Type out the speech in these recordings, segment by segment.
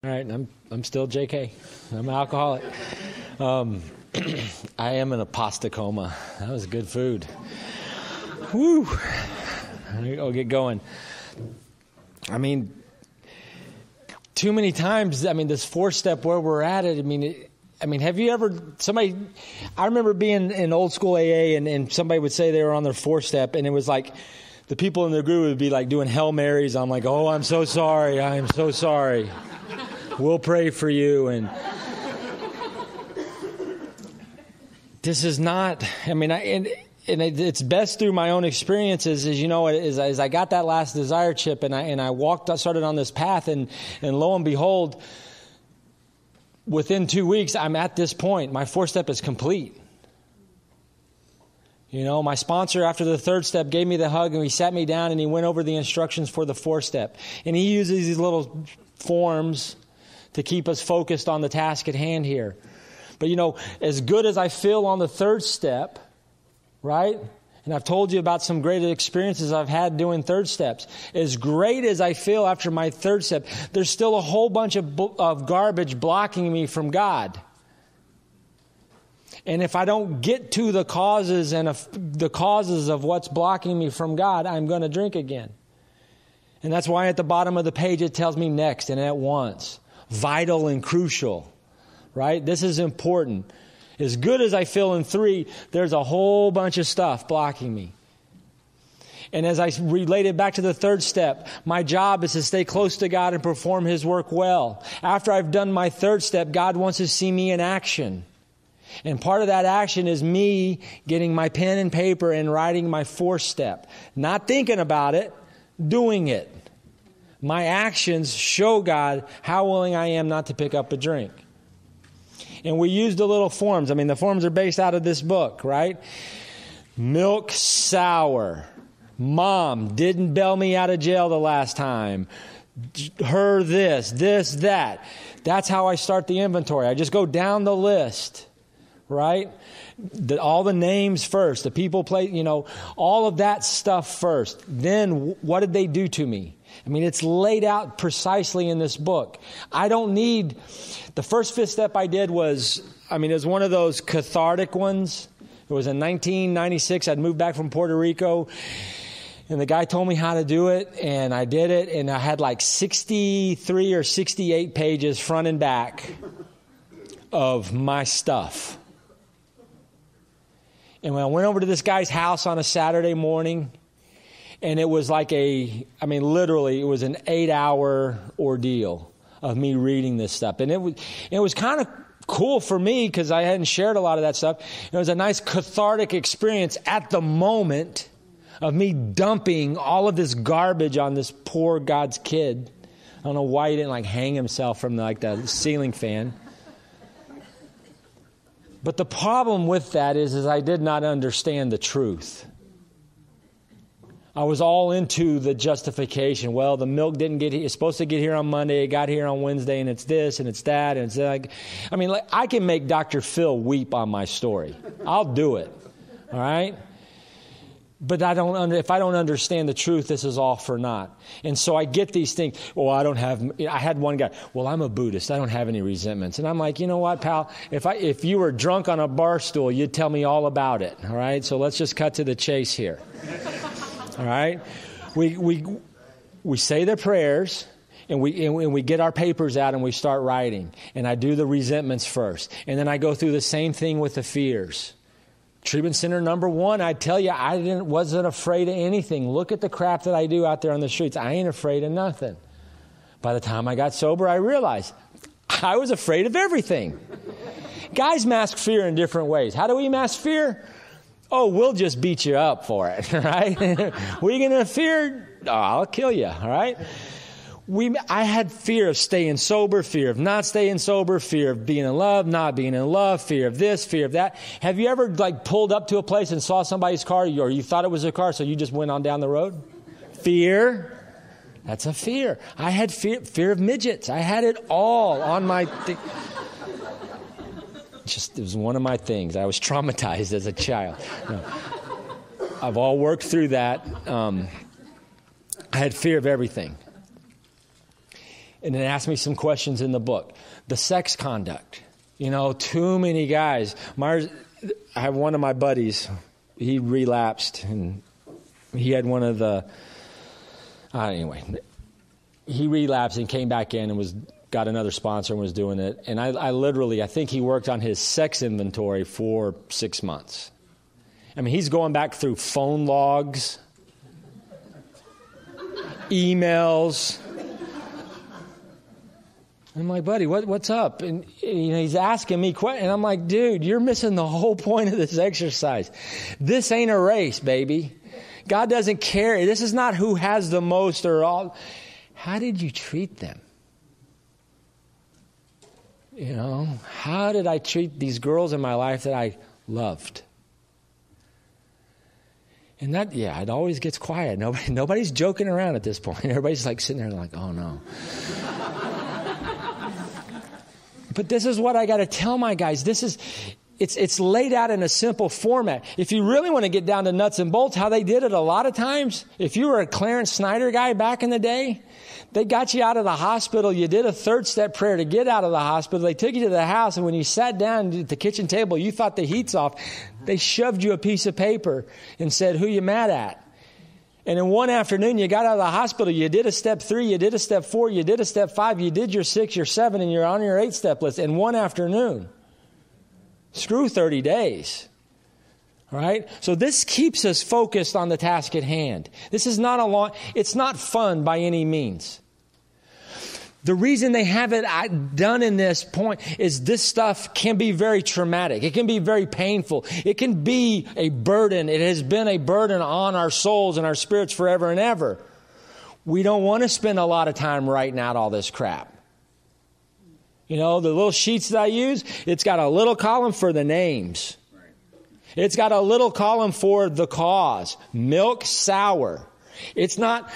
All right, I'm still JK. I'm an alcoholic. I am in a pasta coma. That was good food. Woo! I'll get going. I mean, too many times, this 4-step where we're at it, have you ever, I remember being in old school AA and somebody would say they were on their 4-step and it was like, the people in the group would be like doing Hail Marys. I'm like, oh, I'm so sorry. I am so sorry. We'll pray for you. And this is not, it's best through my own experiences, as I got that last desire chip and I started on this path and lo and behold, within 2 weeks, I'm at this point. My 4-step is complete. My sponsor after the 3rd step gave me the hug and he sat me down and he went over the instructions for the 4-step. And he uses these little forms to keep us focused on the task at hand here. But as good as I feel on the 3rd step, right? And I've told you about some great experiences I've had doing 3rd steps. As great as I feel after my 3rd step, there's still a whole bunch of garbage blocking me from God. And if I don't get to the causes of what's blocking me from God, I'm going to drink again. And that's why at the bottom of the page it tells me next and at once. Vital and crucial, right? This is important. As good as I feel in 3, there's a whole bunch of stuff blocking me. And as I related back to the 3rd step, my job is to stay close to God and perform His work well. After I've done my 3rd step, God wants to see me in action. And part of that action is me getting my pen and paper and writing my 4th step. Not thinking about it, doing it. My actions show God how willing I am not to pick up a drink. And we used the little forms. The forms are based out of this book, right? Milk sour. Mom didn't bail me out of jail the last time. Her this, that. That's how I start the inventory. I just go down the list, right? All the names first, the people, all of that stuff first. Then what did they do to me? It's laid out precisely in this book. I don't need, the first 5th step I did was, it was one of those cathartic ones. It was in 1996. I'd moved back from Puerto Rico. And the guy told me how to do it. And I did it. And I had like 63 or 68 pages front and back of my stuff. And when I went over to this guy's house on a Saturday morning, and it was like literally, it was an 8-hour ordeal of me reading this stuff. And it was kind of cool for me because I hadn't shared a lot of that stuff. It was a nice cathartic experience at the moment of me dumping all of this garbage on this poor God's kid. I don't know why he didn't hang himself from the ceiling fan. But the problem with that is I did not understand the truth. I was all into the justification. Well, the milk didn't get here. It's supposed to get here on Monday. It got here on Wednesday, and it's this, and it's that. And it's I can make Dr. Phil weep on my story. I'll do it. All right? But if I don't understand the truth, this is all for naught. And so I get these things. I had one guy, I'm a Buddhist. I don't have any resentments. And I'm like, you know what, pal? If you were drunk on a bar stool, you'd tell me all about it. All right? So let's just cut to the chase here. All right? We say the prayers and we get our papers out and we start writing. And I do the resentments first. And then I go through the same thing with the fears. Treatment center number 1, I tell you, I wasn't afraid of anything. Look at the crap that I do out there on the streets. I ain't afraid of nothing. By the time I got sober, I realized I was afraid of everything. Guys mask fear in different ways. How do we mask fear? Oh, we'll just beat you up for it, right? What are you going to fear? Oh, I'll kill you, all right? I had fear of staying sober, fear of not staying sober, fear of being in love, not being in love, fear of this, fear of that. Have you ever pulled up to a place and saw somebody's car, or you thought it was a car, so you just went on down the road? Fear. That's a fear. I had fear of midgets. I had it all on my thing. It was one of my things. I was traumatized as a child. No. I've all worked through that. I had fear of everything. And it asked me some questions in the book. The sex conduct. Too many guys. I have one of my buddies. He relapsed, and he had one of the... anyway, he relapsed and came back in and got another sponsor and was doing it. And I think he worked on his sex inventory for 6 months. I mean, he's going back through phone logs, emails. I'm like, buddy, what's up? And he's asking me questions. And I'm like, dude, you're missing the whole point of this exercise. This ain't a race, baby. God doesn't care. This is not who has the most or all. How did you treat them? How did I treat these girls in my life that I loved? And that, it always gets quiet. Nobody's joking around at this point. Everybody's like sitting there like, oh no. But this is what I got to tell my guys. It's laid out in a simple format. If you really want to get down to nuts and bolts, how they did it a lot of times, if you were a Clarence Snyder guy back in the day, they got you out of the hospital. You did a third step prayer to get out of the hospital. They took you to the house, and when you sat down at the kitchen table, you thought the heat's off. They shoved you a piece of paper and said, who you mad at? And in one afternoon, you got out of the hospital, you did a step 3, you did a step 4, you did a step 5, you did your 6, your 7, and you're on your 8-step list in one afternoon. Screw 30 days. All right? So this keeps us focused on the task at hand. This is not it's not fun by any means. The reason they have it done in this point is this stuff can be very traumatic. It can be very painful. It can be a burden. It has been a burden on our souls and our spirits forever and ever. We don't want to spend a lot of time writing out all this crap. The little sheets that I use, it's got a little column for the names. It's got a little column for the cause. Milk sour. It's not,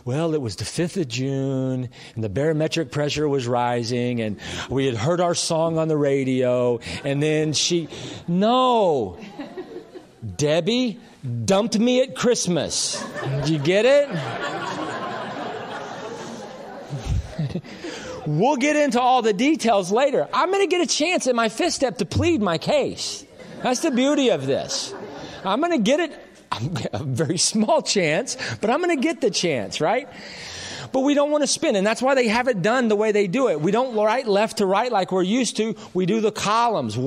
well, it was the 5th of June, and the barometric pressure was rising, and we had heard our song on the radio, and then no. Debbie dumped me at Christmas. Did you get it? We'll get into all the details later. I'm going to get a chance at my 5th step to plead my case. That's the beauty of this. I'm going to get it. A very small chance, but I'm going to get the chance, right? But we don't want to spin, and that's why they have it done the way they do it. We don't write left to right like we're used to. We do the columns.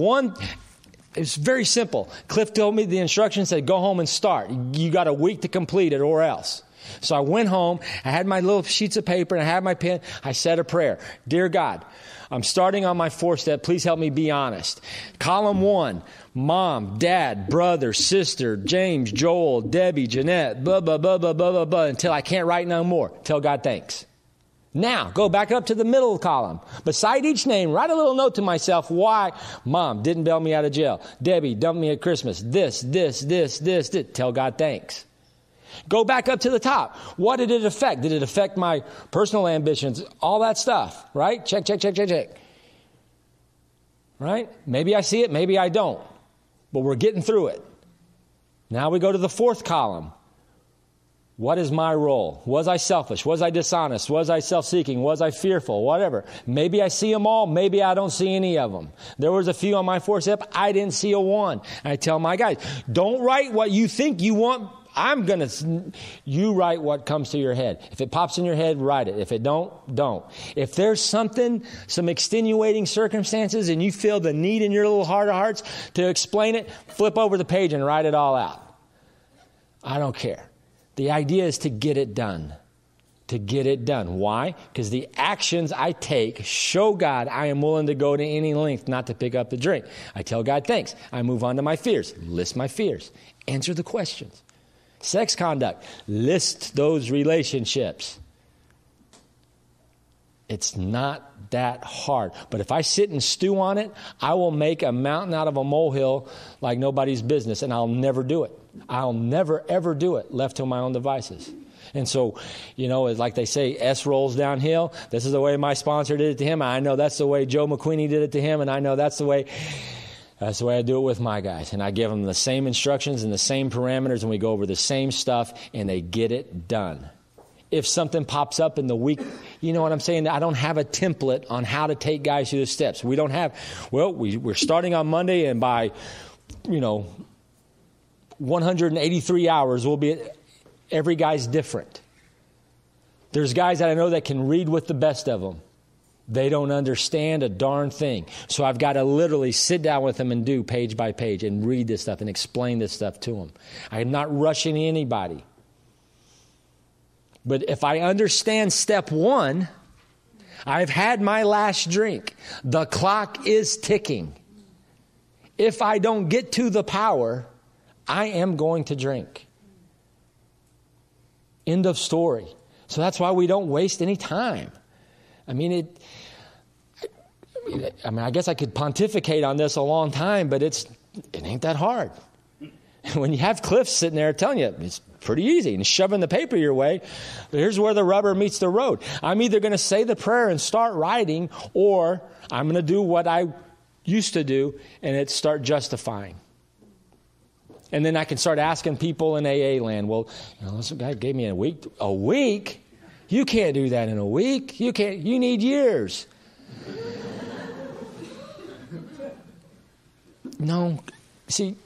It's very simple. Cliff told me the instructions said, go home and start. You got a week to complete it or else. So I went home. I had my little sheets of paper, and I had my pen. I said a prayer. Dear God, I'm starting on my 4th step. Please help me be honest. Column 1, Mom, Dad, brother, sister, James, Joel, Debbie, Jeanette, blah, blah, blah, blah, blah, blah, blah, until I can't write no more. Tell God thanks. Now, go back up to the middle column. Beside each name, write a little note to myself why. Mom didn't bail me out of jail. Debbie dumped me at Christmas. This. Tell God thanks. Go back up to the top. What did it affect? Did it affect my personal ambitions? All that stuff, right? Check. Right? Maybe I see it, maybe I don't. But we're getting through it. Now we go to the 4th column. What is my role? Was I selfish? Was I dishonest? Was I self-seeking? Was I fearful? Whatever. Maybe I see them all. Maybe I don't see any of them. There was a few on my 4th step. I didn't see a one. And I tell my guys, don't write what you think you want. You write what comes to your head. If it pops in your head, write it. If it don't. If there's some extenuating circumstances and you feel the need in your little heart of hearts to explain it, flip over the page and write it all out. I don't care. The idea is to get it done. To get it done. Why? Because the actions I take show God I am willing to go to any length not to pick up the drink. I tell God thanks. I move on to my fears. List my fears. Answer the questions. Sex conduct. List those relationships. It's not that hard. But if I sit and stew on it, I will make a mountain out of a molehill like nobody's business, and I'll never do it. I'll never, ever do it left to my own devices. And so, like they say, S rolls downhill. This is the way my sponsor did it to him. I know that's the way Joe McQueenie did it to him, and I know that's the way I do it with my guys. And I give them the same instructions and the same parameters, and we go over the same stuff, and they get it done. if something pops up in the week. You know what I'm saying? I don't have a template on how to take guys through the steps. We don't have, we're starting on Monday, and by, 183 hours, every guy's different. There's guys that I know that can read with the best of them. They don't understand a darn thing. So I've got to literally sit down with them and do page by page and read this stuff and explain this stuff to them. I am not rushing anybody. But if I understand step 1, I've had my last drink. The clock is ticking. If I don't get to the power, I am going to drink. End of story. So that's why we don't waste any time. I guess I could pontificate on this a long time, but it ain't that hard. When you have Cliff sitting there telling you, it's pretty easy, and shoving the paper your way, here's where the rubber meets the road. I'm either going to say the prayer and start writing, or I'm going to do what I used to do, and it's start justifying. And then I can start asking people in AA land, this guy gave me a week. A week? You can't do that in a week. You need years. No. See,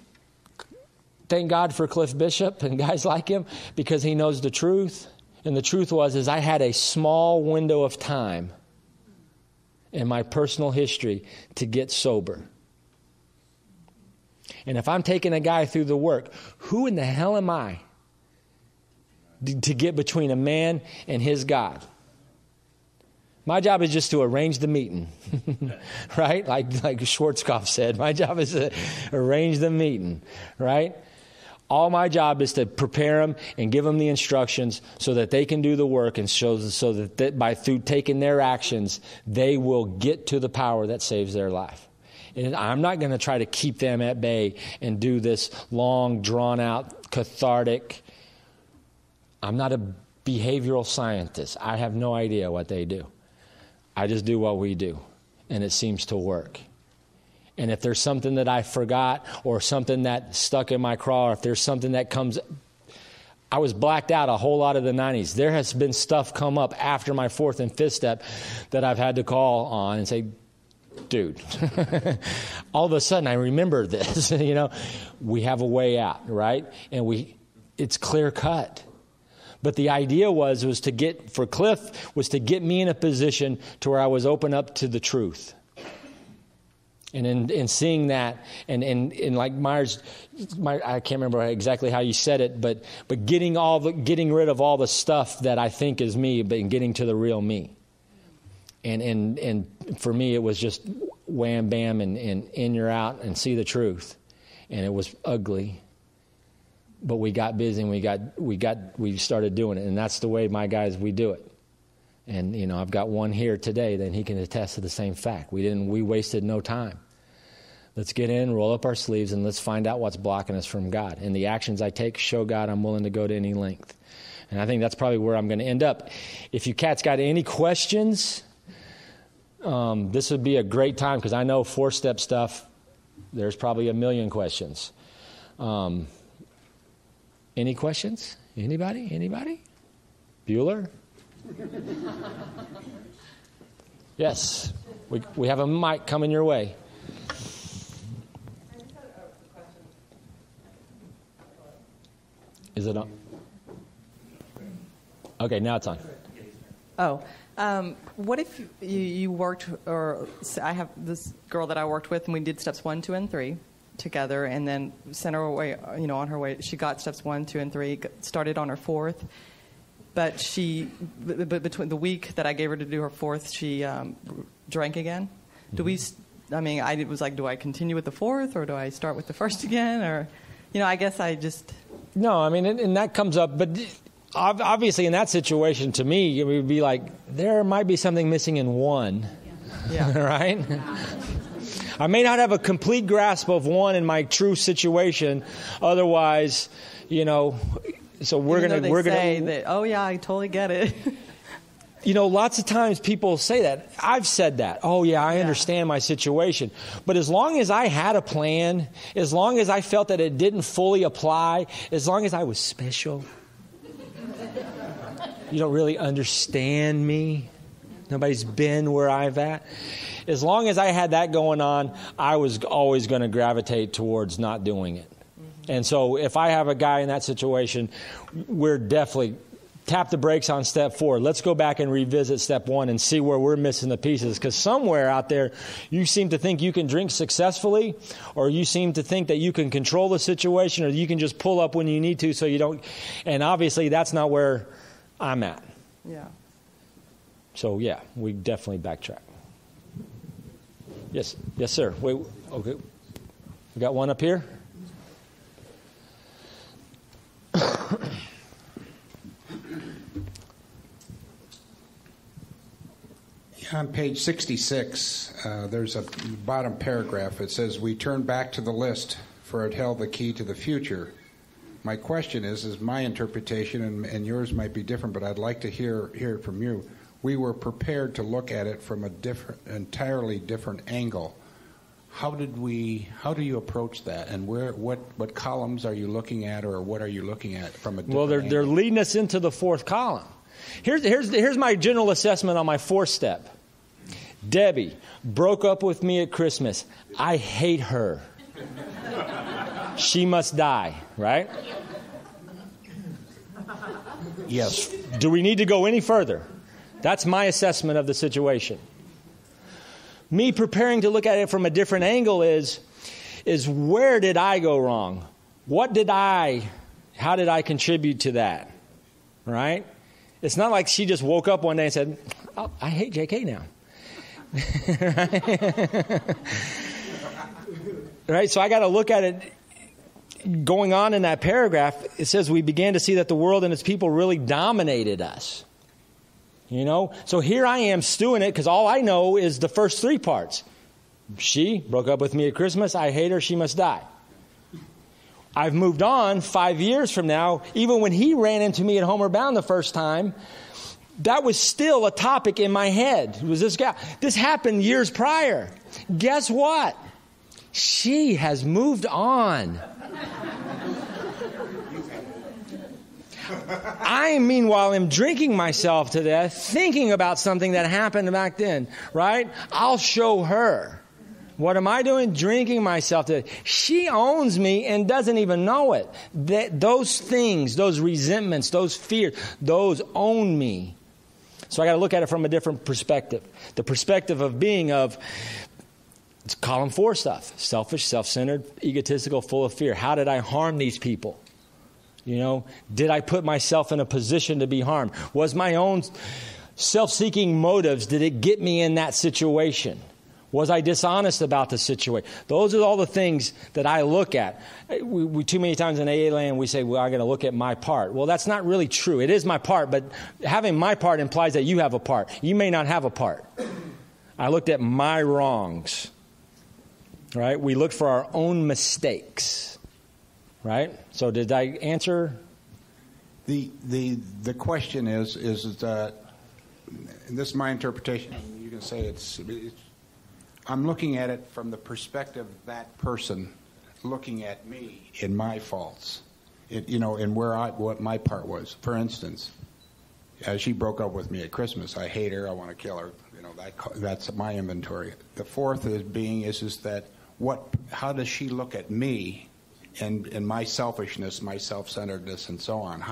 thank God for Cliff Bishop and guys like him, because he knows the truth. And the truth is I had a small window of time in my personal history to get sober. And if I'm taking a guy through the work, who in the hell am I to get between a man and his God? My job is just to arrange the meeting, right? Like Schwarzkopf said, my job is to arrange the meeting, right? All my job is to prepare them and give them the instructions so that they can do the work, and so that through taking their actions, they will get to the power that saves their life. And I'm not going to try to keep them at bay and do this long, drawn-out, cathartic. I'm not a behavioral scientist. I have no idea what they do. I just do what we do, and it seems to work. And if there's something that I forgot, or something that stuck in my craw, or if there's something that comes, I was blacked out a whole lot of the 90s. There has been stuff come up after my 4th and 5th step that I've had to call on and say, dude, all of a sudden I remember this. We have a way out, right? And it's clear cut. But the idea was to get me in a position to where I was open up to the truth. And in seeing that, and like Myers, I can't remember exactly how you said it, but getting rid of all the stuff that I think is me, but getting to the real me. And for me, it was just wham bam and in you're out and see the truth, and it was ugly. But we got busy and we started doing it, and that's the way my guys we do it. And I've got one here today that he can attest to the same fact. We wasted no time. Let's get in, roll up our sleeves, and let's find out what's blocking us from God. And the actions I take show God I'm willing to go to any length. And I think that's probably where I'm going to end up. If you cats got any questions, this would be a great time, because I know 4-step stuff, there's probably a million questions. Any questions? Anybody? Bueller? Yes. We have a mic coming your way. Is it on? Okay, now it's on. Oh. What if you worked, or I have this girl that I worked with, and we did steps 1, 2, and 3 together, and then sent her away, on her way. She got steps 1, 2, and 3, started on her 4th, but between the week that I gave her to do her 4th, she drank again. Mm-hmm. It was like, do I continue with the 4th, or do I start with the 1st again, or, I guess I just... No, and that comes up, but... Obviously, in that situation, to me, it would be like, there might be something missing in 1. Yeah. Right? Yeah. I may not have a complete grasp of 1 in my true situation. Otherwise, so we're going to say that, oh, yeah, I totally get it. Lots of times people say that. I've said that. Oh, yeah, I understand my situation. But as long as I had a plan, as long as I felt that it didn't fully apply, as long as I was special... You don't really understand me. Nobody's been where I've at. As long as I had that going on, I was always going to gravitate towards not doing it. And so if I have a guy in that situation, we're definitely tap the brakes on step 4. Let's go back and revisit step 1 and see where we're missing the pieces. Because somewhere out there, you seem to think you can drink successfully, or you seem to think that you can control the situation, or you can just pull up when you need to so you don't. And obviously, that's not where I'm at. Yeah. So, yeah, we definitely backtrack. Yes, sir. Wait, okay. We got one up here. On page 66, there's a bottom paragraph. It says, "We turn back to the list, for it held the key to the future." My question is my interpretation, and yours might be different, but I'd like to hear it from you. We were prepared to look at it from entirely different angle. How do you approach that? And what columns are you looking at, or what are you looking at from a different angle? They're leading us into the 4th column. Here's my general assessment on my 4th step. Debbie broke up with me at Christmas. I hate her. She must die, right? Yes. Do we need to go any further? That's my assessment of the situation. Me preparing to look at it from a different angle is where did I go wrong? How did I contribute to that? Right? It's not like she just woke up one day and said, "Oh, I hate JK now." Right? So I got to look at it going on in that paragraph. It says we began to see that the world and its people really dominated us. You know? So here I am stewing it because all I know is the first 3 parts. She broke up with me at Christmas. I hate her. She must die. I've moved on 5 years from now. Even when he ran into me at Homeward Bound the first time, that was still a topic in my head. It was this guy. This happened years prior. Guess what? She has moved on. I, meanwhile, am drinking myself to death, thinking about something that happened back then, right? I'll show her. What am I doing? Drinking myself to death. She owns me and doesn't even know it. Those things, those resentments, those fears, those own me. So I got to look at it from a different perspective. The perspective of being it's column 4 stuff. Selfish, self-centered, egotistical, full of fear. How did I harm these people? You know, did I put myself in a position to be harmed? Was my own self-seeking motives, did it get me in that situation? Was I dishonest about the situation? Those are all the things that I look at. We too many times in AA land, we say, well, I'm going to look at my part. Well, that's not really true. It is my part, but having my part implies that you have a part. You may not have a part. I looked at my wrongs, right? We look for our own mistakes, right? So did I answer? The question is that, and this is my interpretation, you can say it's I'm looking at it from the perspective of that person looking at me in my faults, and what my part was. For instance, she broke up with me at Christmas. I hate her. I want to kill her. That's my inventory. The 4th is that how does she look at me and my selfishness, my self-centeredness, and so on?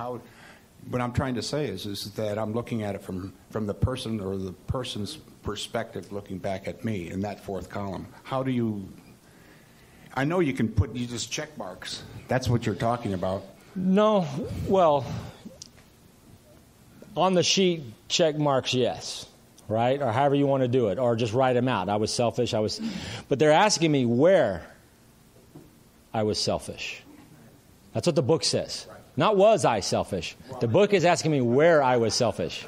What I'm trying to say is that I'm looking at it from the person or the person's perspective looking back at me in that 4th column. How do you... I know you can you just check marks. That's what you're talking about. No, well, on the sheet, check marks, yes, right? Or however you want to do it, or just write them out. I was selfish, but they're asking me where I was selfish. That's what the book says. Not was I selfish. The book is asking me where I was selfish,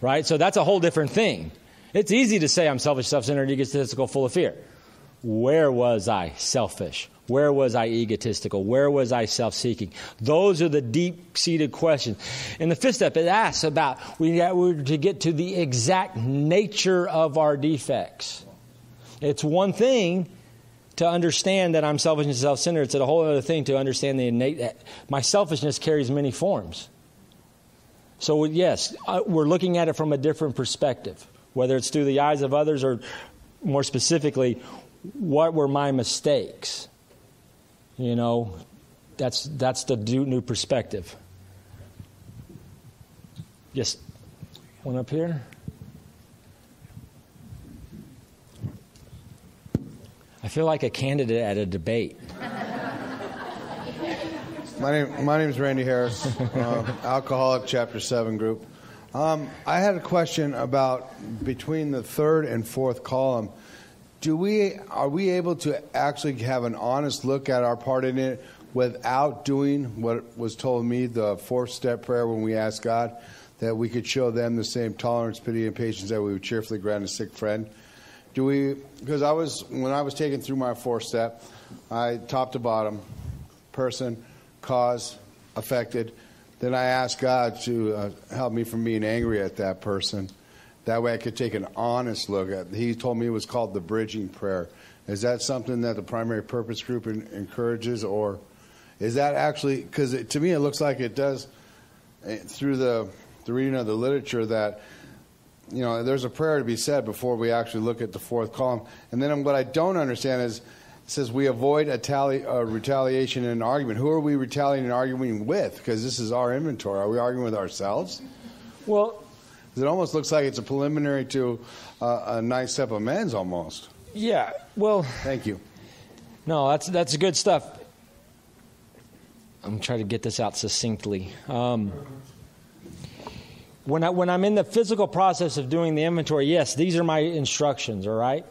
right? So that's a whole different thing. It's easy to say I'm selfish, self-centered, egotistical, full of fear. Where was I selfish? Where was I egotistical? Where was I self-seeking? Those are the deep-seated questions. In the 5th step, it asks about, we're to get to the exact nature of our defects. It's one thing to understand that I'm selfish and self-centered. It's a whole other thing to understand my selfishness carries many forms. So yes, we're looking at it from a different perspective, whether it's through the eyes of others or more specifically, what were my mistakes? You know, that's the new perspective. Yes, one up here. I feel like a candidate at a debate. My name is Randy Harris, Alcoholic Chapter 7 group. I had a question about between the third and fourth column. Are we able to actually have an honest look at our part in it without doing what was told me, the fourth-step prayer when we ask God, that we could show them the same tolerance, pity, and patience that we would cheerfully grant a sick friend? Because when I was taken through my fourth step, I top to bottom, person, cause, affected. Then I asked God to help me from being angry at that person. That way I could take an honest look at it. He told me it was called the bridging prayer. Is that something that the primary purpose group encourages, or is that actually, because to me it looks like it does through the reading of the literature that, you know, there's a prayer to be said before we actually look at the fourth column. And then what I don't understand is, it says we avoid retaliation in an argument. Who are we retaliating and arguing with? Because this is our inventory. Are we arguing with ourselves? Well, it almost looks like it's a preliminary to a nice step amends almost. Yeah, well... Thank you. No, that's good stuff. I'm trying to get this out succinctly. When I'm in the physical process of doing the inventory, yes, these are my instructions, all right?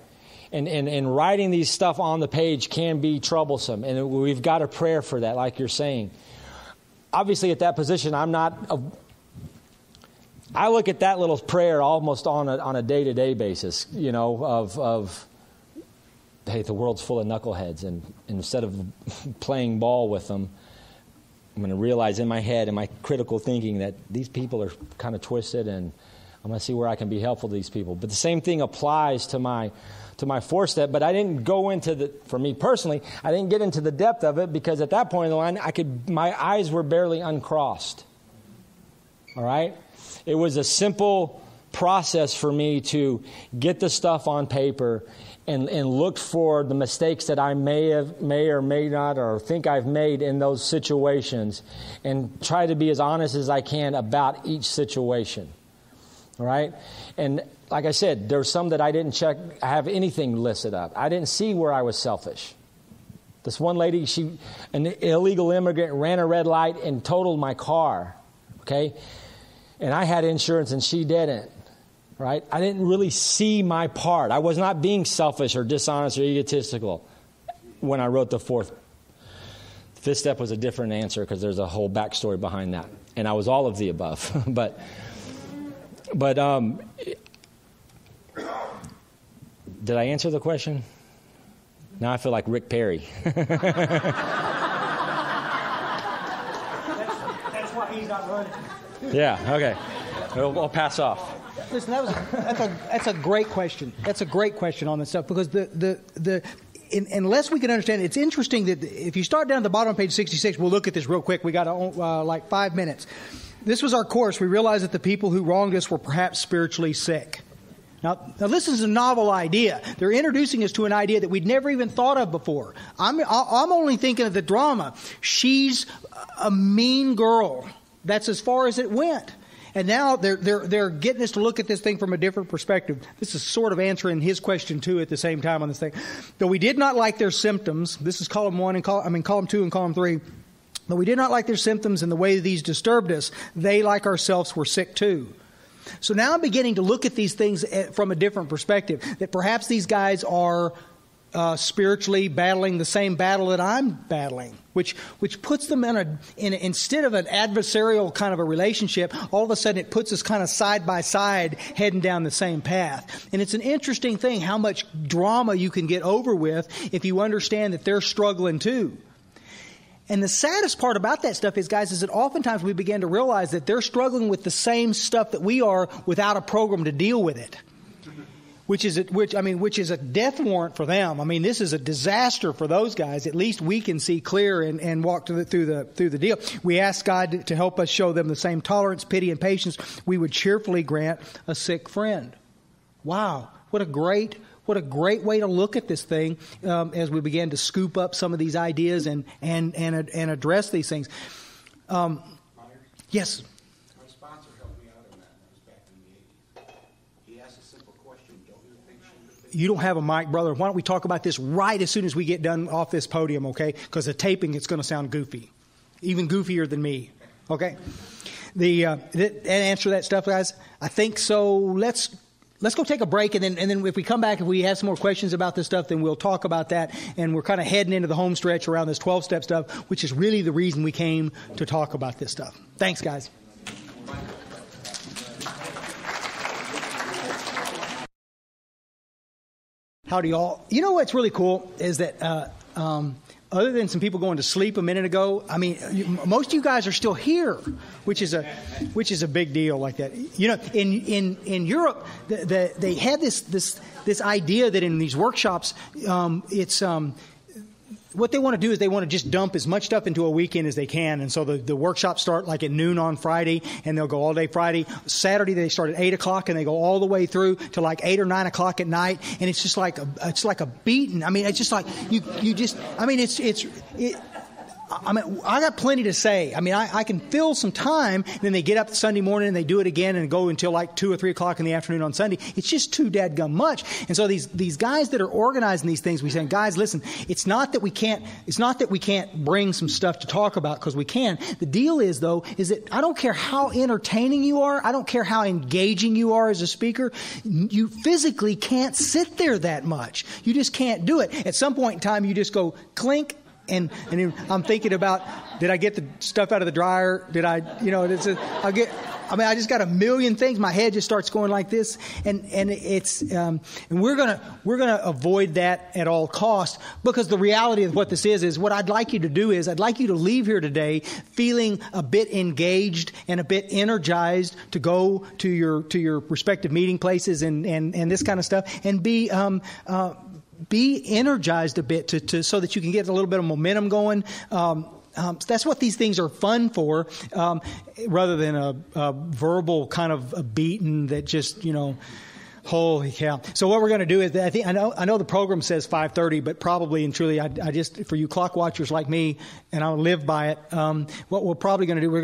And writing these stuff on the page can be troublesome, and we've got a prayer for that, like you're saying. Obviously, at that position, I look at that little prayer almost on a day-to-day basis, you know, of hey, the world's full of knuckleheads, and instead of playing ball with them, I'm going to realize in my head and my critical thinking that these people are kind of twisted, and I'm going to see where I can be helpful to these people. But the same thing applies to my fourth step, but I didn't go into for me personally, I didn't get into the depth of it because at that point in the line, my eyes were barely uncrossed. All right? It was a simple process for me to get the stuff on paper and look for the mistakes that I may or may not or think I've made in those situations and try to be as honest as I can about each situation. All right? And like I said, there's some that I didn't have anything listed up. I didn't see where I was selfish. This one lady, an illegal immigrant, ran a red light and totaled my car. Okay? And I had insurance and she didn't. Right? I didn't really see my part. I was not being selfish or dishonest or egotistical when I wrote the fourth. The fifth step was a different answer because there's a whole backstory behind that. And I was all of the above. But did I answer the question? Now I feel like Rick Perry. That's why he's not running. Yeah, okay. I'll pass off. Listen, that's a great question. That's a great question on this stuff because unless we can understand it, it's interesting that if you start down at the bottom of page 66, we'll look at this real quick. We got like 5 minutes. This was our course. We realized that the people who wronged us were perhaps spiritually sick. Now this is a novel idea. They're introducing us to an idea that we'd never even thought of before. I'm only thinking of the drama. She's a mean girl. That's as far as it went. And now they're getting us to look at this thing from a different perspective. This is sort of answering his question too at the same time on this thing. Though we did not like their symptoms. This is column 1 and column 2 and column 3. Though we did not like their symptoms and the way these disturbed us, they, like ourselves, were sick too. So now I'm beginning to look at these things from a different perspective. That perhaps these guys are spiritually battling the same battle that I'm battling, which puts them in instead of an adversarial kind of a relationship, all of a sudden it puts us kind of side by side heading down the same path. And it's an interesting thing how much drama you can get over with if you understand that they're struggling too. And the saddest part about that stuff is, guys, is that oftentimes we begin to realize that they're struggling with the same stuff that we are without a program to deal with it. which is a death warrant for them. I mean, this is a disaster for those guys. At least we can see clear and walk through the deal. We ask God to help us show them the same tolerance, pity, and patience we would cheerfully grant a sick friend. Wow, what a great way to look at this thing as we begin to scoop up some of these ideas and address these things. Yes. My sponsor helped me out on that. That was back in the 80s. He asked a simple question. Don't you think she would be... You don't have a mic, brother. Why don't we talk about this right as soon as we get done off this podium, okay? Because the taping, it's going to sound goofy. Even goofier than me, okay? And answer that stuff, guys. I think so. Let's go take a break, and then if we come back, if we have some more questions about this stuff, then we'll talk about that. And we're kind of heading into the home stretch around this 12-step stuff, which is really the reason we came to talk about this stuff. Thanks, guys. Howdy, y'all. You know what's really cool is that other than some people going to sleep a minute ago, I mean, most of you guys are still here, which is a big deal like that. You know, in Europe, they had this idea that in these workshops, it's what they want to do is they want to just dump as much stuff into a weekend as they can. And so the workshops start like at noon on Friday, and they'll go all day Friday. Saturday, they start at 8 o'clock, and they go all the way through to like 8 or 9 o'clock at night. And it's just like a beating. I mean, it's just like you just, I mean, I got plenty to say. I mean, I can fill some time, and then they get up Sunday morning and they do it again and go until like 2 or 3 o'clock in the afternoon on Sunday. It's just too dadgum much. And so these guys that are organizing these things, we say, guys, listen, it's not that we can't bring some stuff to talk about, because we can. The deal is, though, is that I don't care how entertaining you are, I don't care how engaging you are as a speaker, you physically can't sit there that much. You just can't do it. At some point in time, you just go clink. And I'm thinking about, did I get the stuff out of the dryer? Did I, I just got a million things. My head just starts going like this. And we're going to avoid that at all costs, because the reality of what this is what I'd like you to do is I'd like you to leave here today feeling a bit engaged and a bit energized to go to your respective meeting places and this kind of stuff, and be energized a bit so that you can get a little bit of momentum going. That's what these things are fun for, rather than a verbal kind of a beating that just, holy cow. So what we're going to do is, I know the program says 5:30, but probably and truly, I just, for you clock watchers like me, and I'll live by it, what we're probably going to do,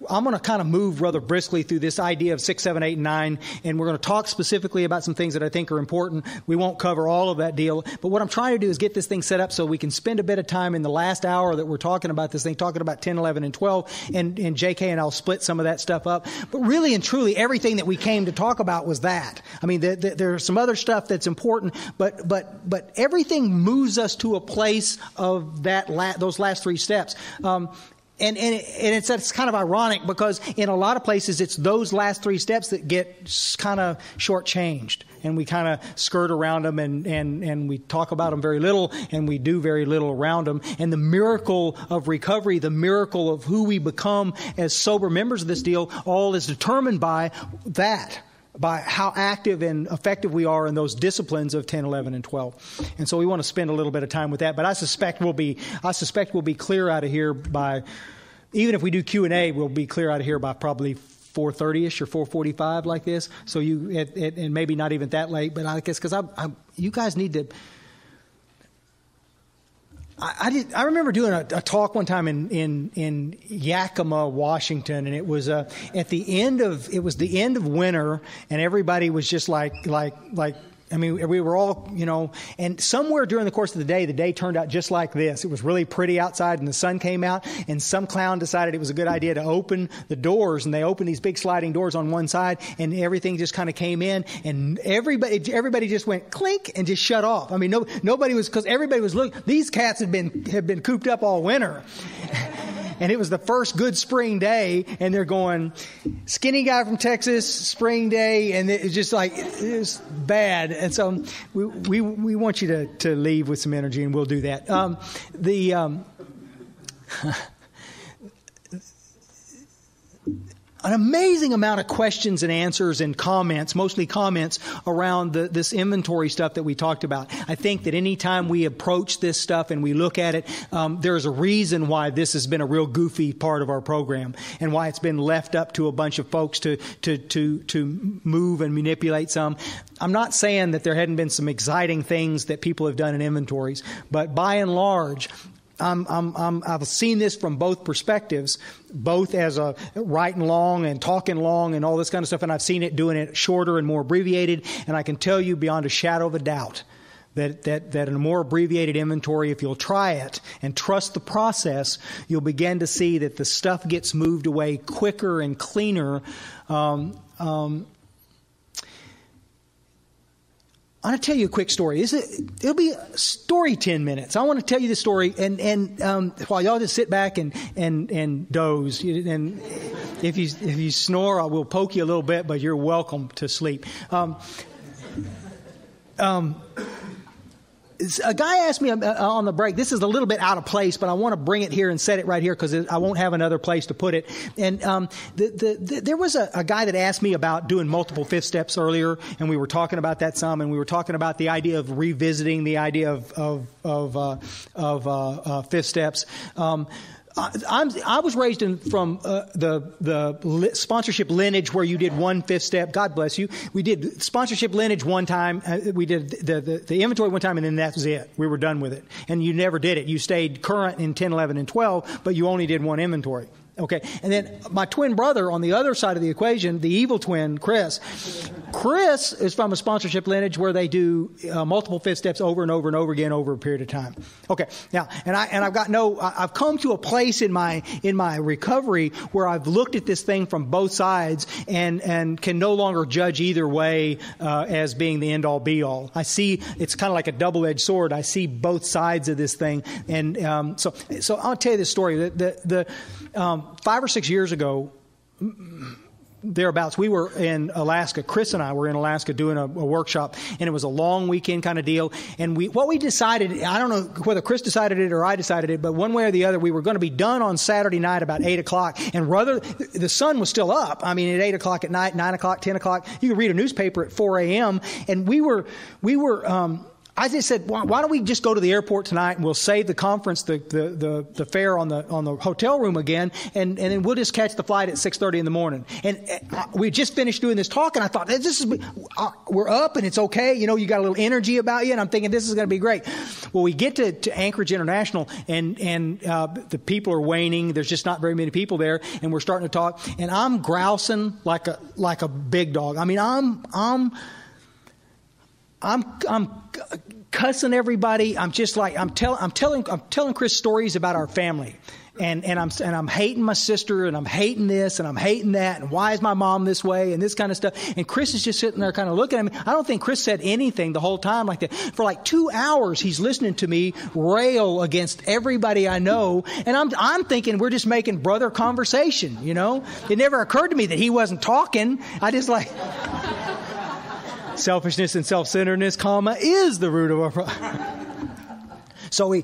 I'm going to kind of move rather briskly through this idea of 6, 7, 8, and 9, and we're going to talk specifically about some things that I think are important. We won't cover all of that deal, but what I'm trying to do is get this thing set up so we can spend a bit of time in the last hour that we're talking about this thing, talking about 10, 11, and 12, and JK and I'll split some of that stuff up. But really and truly, everything that we came to talk about was that. I mean, there's some other stuff that's important, but everything moves us to a place of those last 3 steps. And it's kind of ironic, because in a lot of places it's those last 3 steps that get kind of shortchanged, and we kind of skirt around them, and we talk about them very little, and we do very little around them. And the miracle of recovery, the miracle of who we become as sober members of this deal, all is determined by that. By how active and effective we are in those disciplines of 10, 11, and 12. And so we want to spend a little bit of time with that. But I suspect we'll be clear out of here by, even if we do Q&A, we'll be clear out of here by probably 4:30ish or 4:45 like this. So and maybe not even that late. But I guess because you guys need to. I remember doing a talk one time in Yakima, Washington, and it was at the end of winter, and everybody was just like I mean, we were all, and somewhere during the course of the day turned out just like this. It was really pretty outside, and the sun came out, and some clown decided it was a good idea to open the doors, and they opened these big sliding doors on one side, and everything just kind of came in, and everybody just went clink and just shut off. I mean, nobody was, because everybody was looking. These cats have been cooped up all winter. And it was the first good spring day, and they're going, skinny guy from Texas, spring day, and it's just like, it's bad. And so we want you to leave with some energy, and we'll do that. an amazing amount of questions and answers and comments, mostly comments around this inventory stuff that we talked about. I think that any time we approach this stuff and we look at it, there's a reason why this has been a real goofy part of our program and why it's been left up to a bunch of folks to move and manipulate some. I'm not saying that there hadn't been some exciting things that people have done in inventories, but by and large, I've seen this from both perspectives, both as a writing long and talking long and all this kind of stuff, and I've seen it doing it shorter and more abbreviated, and I can tell you beyond a shadow of a doubt that in a more abbreviated inventory, if you'll try it and trust the process, you'll begin to see that the stuff gets moved away quicker and cleaner. I want to tell you a quick story. It'll be story 10 minutes. I want to tell you the story, and while y'all just sit back and doze, and if you snore, I will poke you a little bit, but you're welcome to sleep. A guy asked me on the break, this is a little bit out of place, but I want to bring it here and set it right here because I won't have another place to put it. And there was a guy that asked me about doing multiple fifth steps earlier, and we were talking about that some, and we were talking about the idea of revisiting the idea of fifth steps. I was raised from the sponsorship lineage where you did one fifth step. God bless you. We did sponsorship lineage one time. We did the inventory one time, and then that was it. We were done with it. And you never did it. You stayed current in 10, 11, and 12, but you only did one inventory. Okay. And then my twin brother on the other side of the equation, the evil twin, Chris is from a sponsorship lineage where they do multiple fifth steps over and over and over again over a period of time. Okay. Now, I've come to a place in my recovery where I've looked at this thing from both sides and can no longer judge either way as being the end all be all. I see it's kind of like a double-edged sword. I see both sides of this thing. And so I'll tell you this story. 5 or 6 years ago, thereabouts, we were in Alaska. Chris and I were in Alaska doing a workshop, and it was a long weekend kind of deal. And what we decided, I don't know whether Chris decided it or I decided it, but one way or the other, we were going to be done on Saturday night about 8 o'clock. And rather, the sun was still up. I mean, at 8 o'clock at night, 9 o'clock, 10 o'clock, you could read a newspaper at 4 a.m. And I just said, why don't we just go to the airport tonight and we'll save the conference, the fare on the hotel room again, and then we'll just catch the flight at 6:30 in the morning. And we just finished doing this talk, and I thought, we're up and it's okay. You know, you got a little energy about you, and I'm thinking this is going to be great. Well, we get to Anchorage International, and the people are waning. There's just not very many people there, and we're starting to talk, and I'm grousing like a big dog. I mean, I'm cussing everybody. I'm just like I'm telling Chris stories about our family, and I'm hating my sister, and I'm hating this, and I'm hating that, and why is my mom this way, and this kind of stuff. And Chris is just sitting there kind of looking at me. I don't think Chris said anything the whole time like that. For like 2 hours, he's listening to me rail against everybody I know, and I'm thinking we're just making brother conversation. You know, it never occurred to me that he wasn't talking. I just like. Selfishness and self-centeredness, is the root of our problem. So we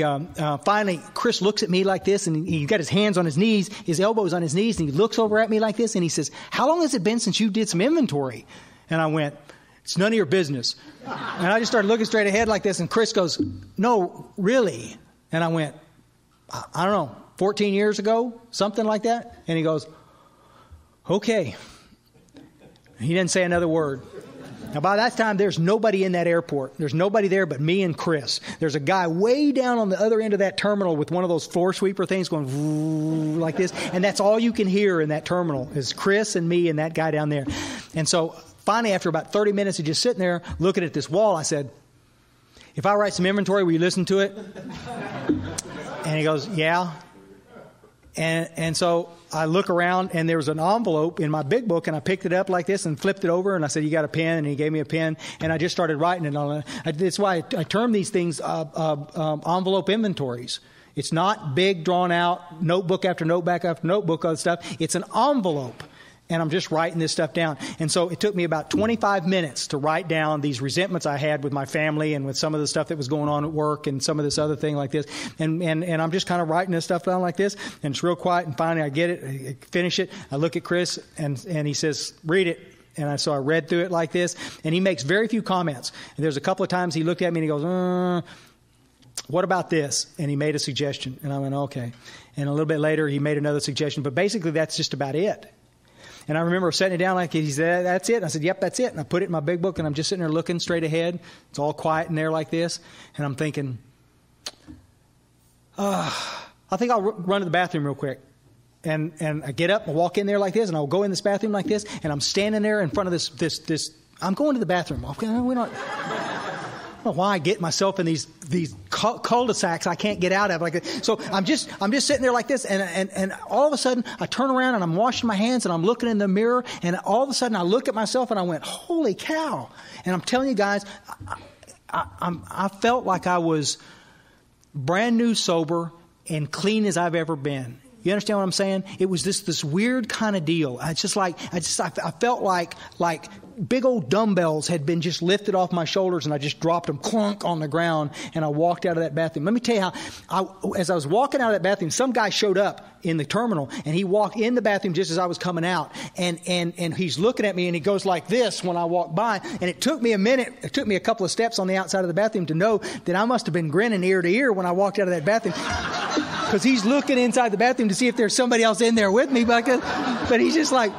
finally, Chris looks at me like this, and he's got his hands on his knees, his elbows on his knees, and he looks over at me like this, and he says, "How long has it been since you did some inventory?" And I went, "It's none of your business." And I just started looking straight ahead like this, and Chris goes, "No, really?" And I went, "I don't know, 14 years ago, something like that." And he goes, "Okay." He didn't say another word. Now, by that time, there's nobody in that airport. There's nobody there but me and Chris. There's a guy way down on the other end of that terminal with one of those floor sweeper things going like this. And that's all you can hear in that terminal is Chris and me and that guy down there. And so finally, after about 30 minutes of just sitting there looking at this wall, I said, "If I write some inventory, will you listen to it?" And he goes, "Yeah." And so I look around, and there was an envelope in my big book, and I picked it up like this and flipped it over, and I said, "You got a pen?" And he gave me a pen, and I just started writing it on it. That's why I term these things envelope inventories. It's not big, drawn out, notebook after notebook after notebook of stuff. It's an envelope. And I'm just writing this stuff down. And so it took me about 25 minutes to write down these resentments I had with my family and with some of the stuff that was going on at work and some of this other thing like this. And I'm just kind of writing this stuff down like this. And it's real quiet. And finally I get it. I finish it. I look at Chris and he says, read it. And so I read through it like this. And he makes very few comments. And there's a couple of times he looked at me and he goes, what about this? And he made a suggestion. And I went, okay. And a little bit later he made another suggestion. But basically that's just about it. And I remember setting it down like he said, that's it. And I said, yep, that's it. And I put it in my big book, and I'm just sitting there looking straight ahead. It's all quiet in there like this. And I'm thinking, I think I'll run to the bathroom real quick. And I get up and walk in there like this, and I'll go in this bathroom like this, and I'm standing there in front of this. I'm going to the bathroom. Okay, we're not. I don't know why I get myself in these cul-de-sacs I can't get out of. So I'm just sitting there like this, and all of a sudden I turn around and I'm washing my hands and I'm looking in the mirror, and all of a sudden I look at myself and I went, holy cow! And I'm telling you guys, I felt like I was brand new, sober, and clean as I've ever been. You understand what I'm saying? It was this weird kind of deal. I felt like big old dumbbells had been just lifted off my shoulders, and I just dropped them clunk on the ground, and I walked out of that bathroom. Let me tell you how, as I was walking out of that bathroom, some guy showed up in the terminal, and he walked in the bathroom just as I was coming out, and he's looking at me, and he goes like this when I walked by, and it took me a minute, it took me a couple of steps on the outside of the bathroom to know that I must have been grinning ear to ear when I walked out of that bathroom, because he's looking inside the bathroom to see if there's somebody else in there with me, but he's just like...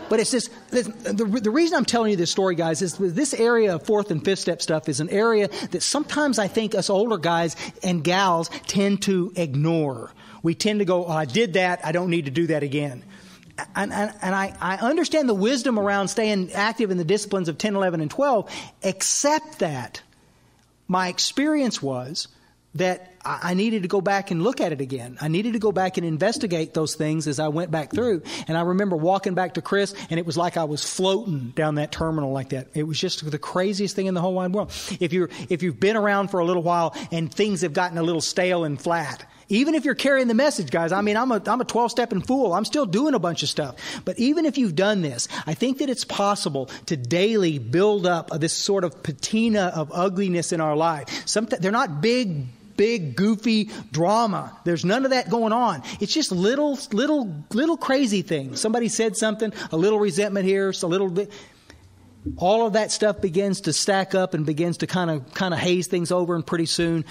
But it's just, the reason I'm telling you this story, guys, is this area of fourth and fifth step stuff is an area that sometimes I think us older guys and gals tend to ignore. We tend to go, oh, I did that, I don't need to do that again. And I understand the wisdom around staying active in the disciplines of 10, 11, and 12, except that my experience was that I needed to go back and look at it again. I needed to go back and investigate those things as I went back through. And I remember walking back to Chris, and it was like I was floating down that terminal like that. It was just the craziest thing in the whole wide world. If you've been around for a little while and things have gotten a little stale and flat, even if you're carrying the message, guys, I mean, I'm a 12-stepping fool. I'm still doing a bunch of stuff. But even if you've done this, I think that it's possible to daily build up this sort of patina of ugliness in our life. They're not big, goofy drama. There's none of that going on. It's just little crazy things. Somebody said something, a little resentment here, a little bit. All of that stuff begins to stack up and begins to kind of haze things over, and pretty soon,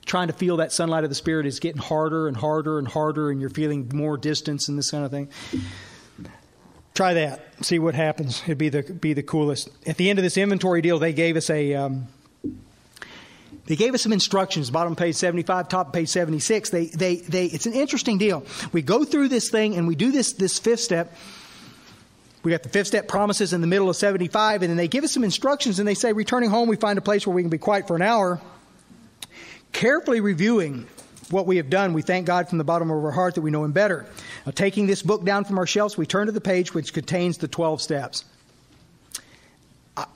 trying to feel that sunlight of the Spirit is getting harder and harder and harder, and you're feeling more distance and this kind of thing. Try that. See what happens. It'd be the coolest. At the end of this inventory deal, they gave us some instructions, bottom of page 75, top of page 76. It's an interesting deal. We go through this thing and we do this fifth step. We got the fifth step promises in the middle of 75, and then they give us some instructions, and they say, returning home, we find a place where we can be quiet for an hour. Carefully reviewing what we have done, we thank God from the bottom of our heart that we know Him better. Now, taking this book down from our shelves, we turn to the page which contains the 12 steps.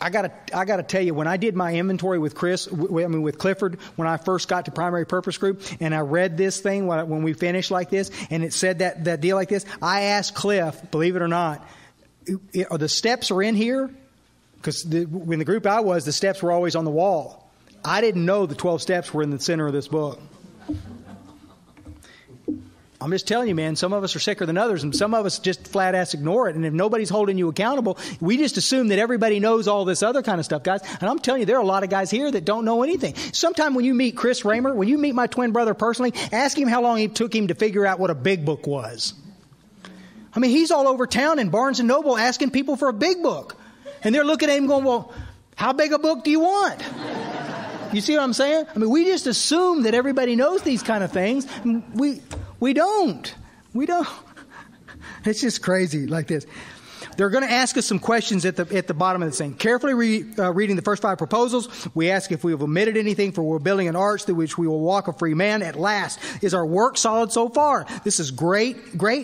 I gotta tell you, when I did my inventory with with Clifford, when I first got to Primary Purpose Group, and I read this thing when we finished like this, and it said that deal like this, I asked Cliff, believe it or not, are the steps are in here? Because when the group I was, the steps were always on the wall. I didn't know the 12 steps were in the center of this book. I'm just telling you, man, some of us are sicker than others, and some of us just flat-ass ignore it. And if nobody's holding you accountable, we just assume that everybody knows all this other kind of stuff, guys. And I'm telling you, there are a lot of guys here that don't know anything. Sometime when you meet Chris Raymer, when you meet my twin brother personally, ask him how long it took him to figure out what a big book was. I mean, he's all over town in Barnes & Noble asking people for a big book. And they're looking at him going, well, how big a book do you want? You see what I'm saying? I mean, we just assume that everybody knows these kind of things. We don't. It's just crazy like this. They're going to ask us some questions at the bottom of the thing. Carefully reading the first 5 proposals, we ask if we have omitted anything, for we're building an arch through which we will walk a free man. At last, is our work solid so far? This is great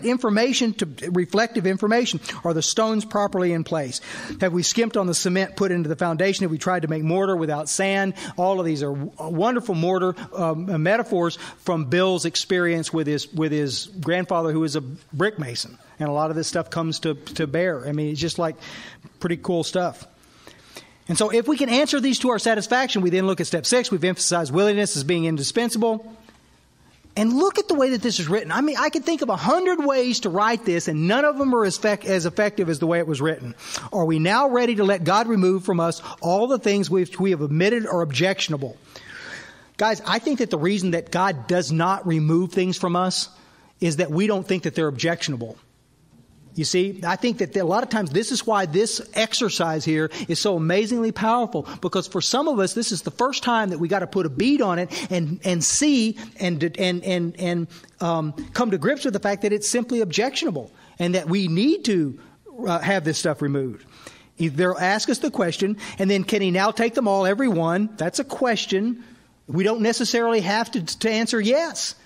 information, reflective information. Are the stones properly in place? Have we skimped on the cement put into the foundation? Have we tried to make mortar without sand? All of these are wonderful mortar metaphors from Bill's experience with his grandfather, who is a brick mason. And a lot of this stuff comes to bear. I mean, it's just like pretty cool stuff. And so if we can answer these to our satisfaction, we then look at step 6. We've emphasized willingness as being indispensable. And look at the way that this is written. I mean, I could think of 100 ways to write this, and none of them are as effective as the way it was written. Are we now ready to let God remove from us all the things which we have admitted are objectionable? Guys, I think that the reason that God does not remove things from us is that we don't think that they're objectionable. You see, I think that a lot of times this is why this exercise here is so amazingly powerful, because for some of us, this is the first time that we got to put a bead on it and see and come to grips with the fact that it's simply objectionable and that we need to have this stuff removed. They'll ask us the question, and then can he now take them all, every one? That's a question. We don't necessarily have to answer yes.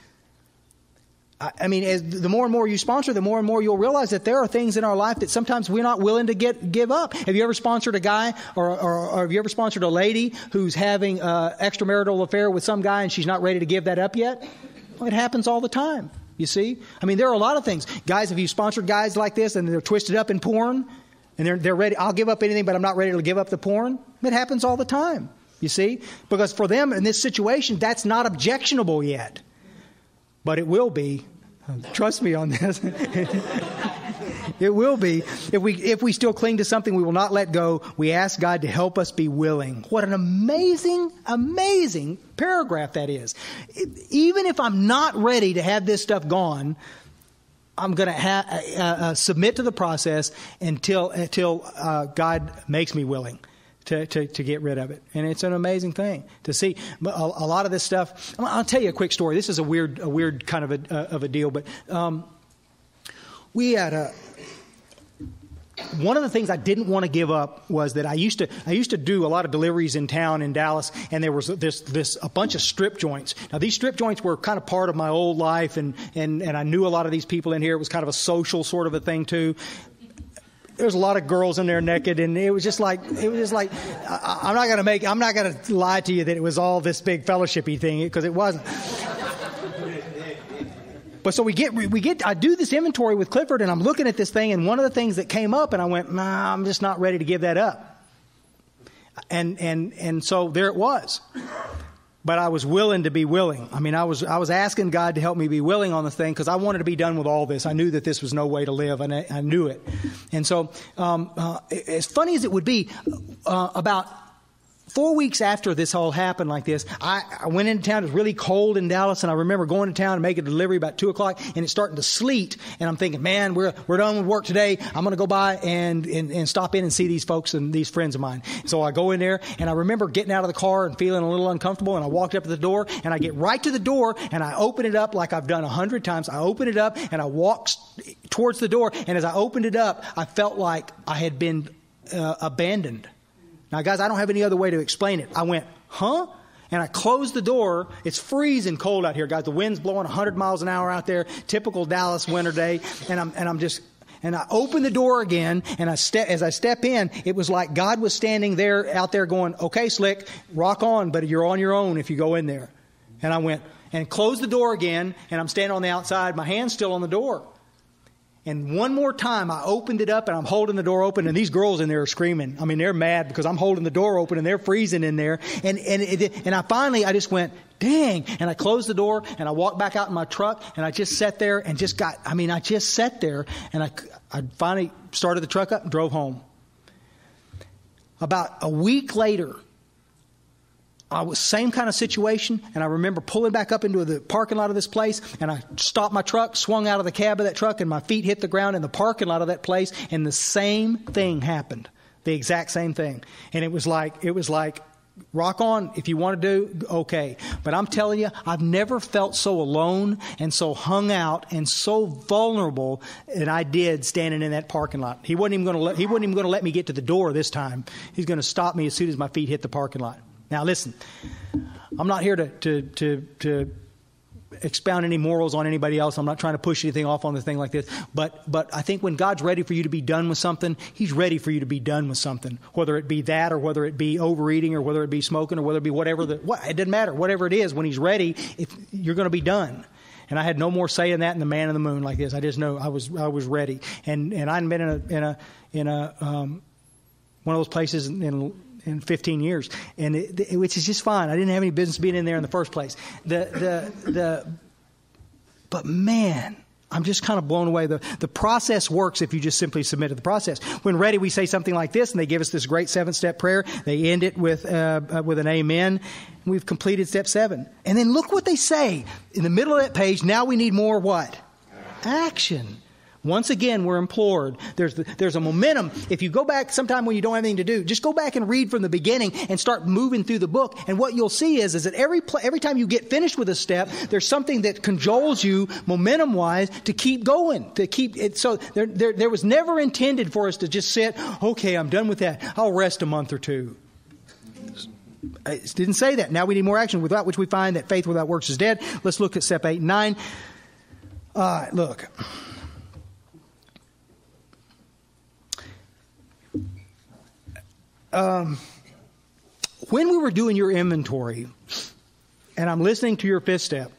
I mean, as the more and more you sponsor, the more and more you'll realize that there are things in our life that sometimes we're not willing to give up. Have you ever sponsored a guy or have you ever sponsored a lady who's having an extramarital affair with some guy and she's not ready to give that up yet? Well, it happens all the time, you see. I mean, there are a lot of things. Guys, have you sponsored guys like this and they're twisted up in porn and they're ready, I'll give up anything, but I'm not ready to give up the porn? It happens all the time, you see. Because for them in this situation, that's not objectionable yet. But it will be. Trust me on this. It will be. If we still cling to something we will not let go, we ask God to help us be willing. What an amazing, amazing paragraph that is. Even if I'm not ready to have this stuff gone, I'm going to submit to the process until God makes me willing to get rid of it. And it's an amazing thing to see. But a lot of this stuff, I'll tell you a quick story. This is a weird kind of a deal, but we had one of the things I didn't want to give up was that I used to do a lot of deliveries in town in Dallas, and there was a bunch of strip joints. Now these strip joints were kind of part of my old life, and I knew a lot of these people in here. It was kind of a social sort of a thing too. There was a lot of girls in there naked, and it was just like I'm not going to lie to you that it was all this big fellowshipy thing, because it wasn't. But so I do this inventory with Clifford, and I'm looking at this thing, and one of the things that came up, and I went, nah, I'm just not ready to give that up. And so there it was. But I was willing to be willing. I mean, I was asking God to help me be willing on the thing, because I wanted to be done with all this. I knew that this was no way to live, and I knew it. And so, as funny as it would be, about 4 weeks after this all happened like this, I went into town. It was really cold in Dallas, and I remember going to town and making a delivery about 2 o'clock, and it's starting to sleet. And I'm thinking, man, we're done with work today. I'm going to go by and stop in and see these folks and these friends of mine. So I go in there, and I remember getting out of the car and feeling a little uncomfortable, and I walked up to the door, and I get right to the door, and I open it up like I've done 100 times. I open it up, and I walk towards the door, and as I opened it up, I felt like I had been abandoned. Now, guys, I don't have any other way to explain it. I went, huh? And I closed the door. It's freezing cold out here, guys. The wind's blowing 100 miles an hour out there. Typical Dallas winter day. And I opened the door again, and as I step in, it was like God was standing there, out there going, okay, Slick, rock on, but you're on your own if you go in there. And I went and closed the door again, and I'm standing on the outside, my hand's still on the door. And one more time, I opened it up, and I'm holding the door open, and these girls in there are screaming. I mean, they're mad because I'm holding the door open, and they're freezing in there. And I just went, dang. And I closed the door, and I walked back out in my truck, and I just sat there and and I finally started the truck up and drove home. About a week later, I was same kind of situation, and I remember pulling back up into the parking lot of this place, and I stopped my truck, swung out of the cab of that truck, and my feet hit the ground in the parking lot of that place, and the same thing happened, the exact same thing. And it was like, rock on if you want to do, okay. But I'm telling you, I've never felt so alone and so hung out and so vulnerable than I did standing in that parking lot. He wasn't even going to let me get to the door this time. He's going to stop me as soon as my feet hit the parking lot. Now, listen, I'm not here to expound any morals on anybody else. I'm not trying to push anything off on the thing like this. But I think when God's ready for you to be done with something, He's ready for you to be done with something. Whether it be that, or whether it be overeating, or whether it be smoking, or whether it be whatever. It doesn't matter. Whatever it is, when He's ready, you're going to be done. And I had no more say in that than the man in the moon like this. I just know I was ready. And I hadn't been in a one of those places in 15 years, and which is just fine. I didn't have any business being in there in the first place. But man, I'm just kind of blown away. The process works if you just simply submit to the process. When ready, we say something like this, and they give us this great 7-step prayer. They end it with an amen. We've completed step 7. And then look what they say in the middle of that page. Now we need more what? Action. Once again, we're implored. There's a momentum. If you go back sometime when you don't have anything to do, just go back and read from the beginning and start moving through the book. And what you'll see is that every time you get finished with a step, there's something that cajoles you momentum-wise to keep going, to keep it. So there was never intended for us to just sit, okay, I'm done with that. I'll rest a month or two. It didn't say that. Now we need more action, without which we find that faith without works is dead. Let's look at step 8 and 9. Look. When we were doing your inventory, and I'm listening to your 5th step,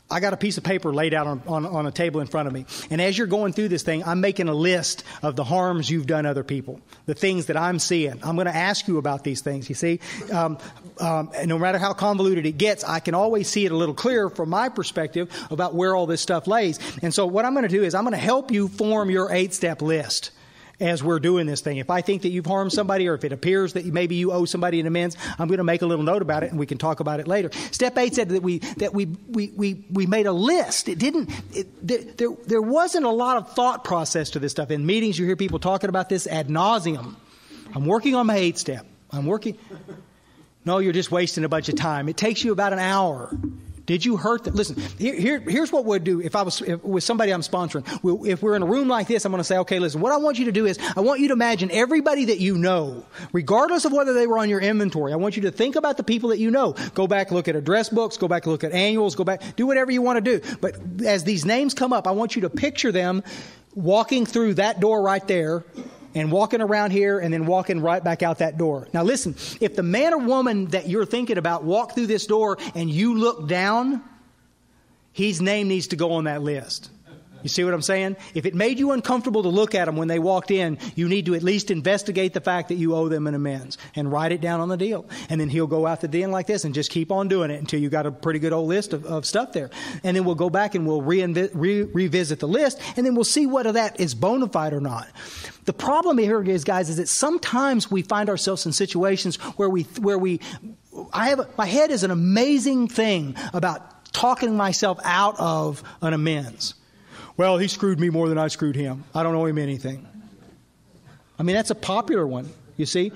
I got a piece of paper laid out on a table in front of me. And as you're going through this thing, I'm making a list of the harms you've done other people, the things that I'm seeing. I'm going to ask you about these things, you see. And no matter how convoluted it gets, I can always see it a little clearer from my perspective about where all this stuff lays. And so what I'm going to do is I'm going to help you form your 8-step list as we're doing this thing. If I think that you've harmed somebody, or if it appears that maybe you owe somebody an amends, I'm going to make a little note about it, and we can talk about it later. Step 8 said that we made a list. There wasn't a lot of thought process to this stuff. In meetings, you hear people talking about this ad nauseum. I'm working on my 8th step. No, you're just wasting a bunch of time. It takes you about an hour. Did you hurt them? Listen, here's what we'd do if with somebody I'm sponsoring. If we're in a room like this, I'm going to say, okay, listen, what I want you to do is I want you to imagine everybody that you know, regardless of whether they were on your inventory. I want you to think about the people that you know. Go back, look at address books, go back, look at annuals, go back, do whatever you want to do. But as these names come up, I want you to picture them walking through that door right there, and walking around here, and then walking right back out that door. Now listen, if the man or woman that you're thinking about walked through this door and you look down, his name needs to go on that list. You see what I'm saying? If it made you uncomfortable to look at them when they walked in, you need to at least investigate the fact that you owe them an amends and write it down on the deal. And then he'll go out the den like this and just keep on doing it until you got a pretty good old list of stuff there. And then we'll go back and we'll revisit the list, and then we'll see whether that is bona fide or not. The problem here is, guys, is that sometimes we find ourselves in situations where my head is an amazing thing about talking myself out of an amends. Well, he screwed me more than I screwed him. I don't owe him anything. I mean, that's a popular one, you see.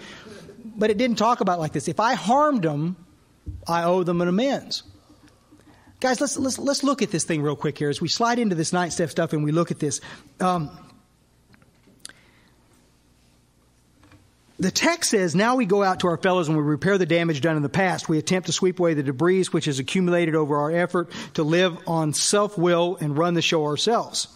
But it didn't talk about it like this. If I harmed them, I owe them an amends. Guys, let's look at this thing real quick here as we slide into this 9-step stuff and we look at this. The text says, now we go out to our fellows and we repair the damage done in the past. We attempt to sweep away the debris which has accumulated over our effort to live on self-will and run the show ourselves.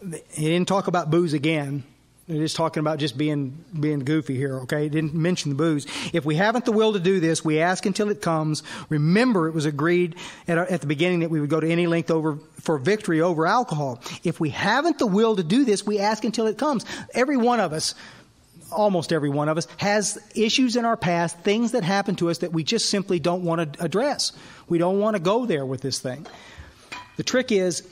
He didn't talk about booze again. They're just talking about just being goofy here, okay? He didn't mention the booze. If we haven't the will to do this, we ask until it comes. Remember, it was agreed at the beginning that we would go to any length for victory over alcohol. If we haven't the will to do this, we ask until it comes. Every one of us, almost every one of us, has issues in our past, things that happen to us that we just simply don't want to address. We don't want to go there with this thing. The trick is,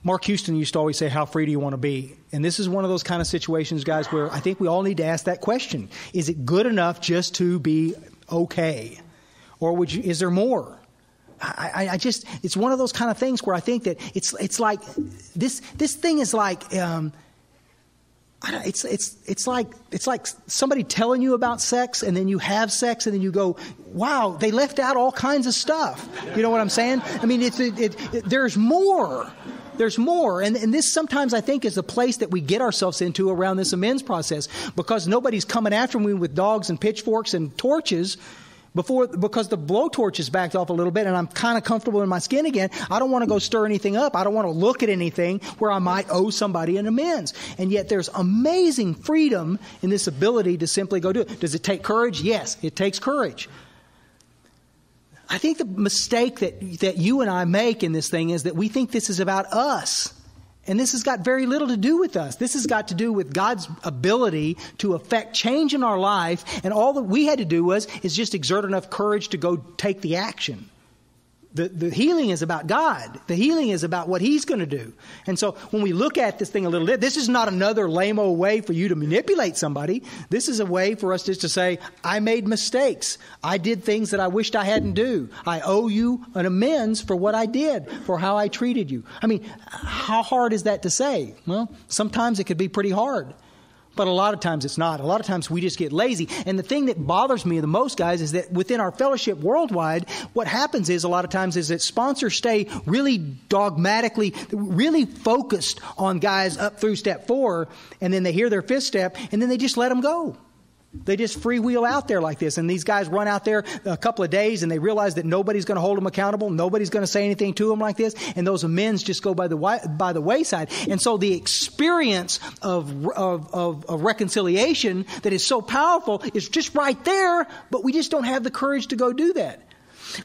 Mark Houston used to always say, how free do you want to be? And this is one of those kind of situations, guys, where I think we all need to ask that question. Is it good enough just to be okay? Or is there more? I just, it's one of those kind of things where I think that it's like, this thing is like, it's like somebody telling you about sex, and then you have sex, and then you go, wow, they left out all kinds of stuff. You know what I'm saying? I mean, there's more. There's more. And this sometimes I think is the place that we get ourselves into around this amends process, because nobody's coming after me with dogs and pitchforks and torches because the blowtorch is backed off a little bit and I'm kind of comfortable in my skin again. I don't want to go stir anything up. I don't want to look at anything where I might owe somebody an amends. And yet there's amazing freedom in this ability to simply go do it. Does it take courage? Yes, it takes courage. I think the mistake that you and I make in this thing is that we think this is about us. And this has got very little to do with us. This has got to do with God's ability to affect change in our life. And all that we had to do is just exert enough courage to go take the action. The healing is about God. The healing is about what He's going to do. And so when we look at this thing a little bit, this is not another lame-o way for you to manipulate somebody. This is a way for us just to say, I made mistakes. I did things that I wished I hadn't do. I owe you an amends for what I did, for how I treated you. I mean, how hard is that to say? Well, sometimes it could be pretty hard. But a lot of times it's not. A lot of times we just get lazy. And the thing that bothers me the most, guys, is that within our fellowship worldwide, what happens is a lot of times is that sponsors stay really dogmatically, really focused on guys up through step 4, and then they hear their 5th step, and then they just let them go. They just freewheel out there like this. And these guys run out there a couple of days and they realize that nobody's going to hold them accountable. Nobody's going to say anything to them like this. And those amends just go by the wayside. And so the experience of reconciliation that is so powerful is just right there, but we just don't have the courage to go do that.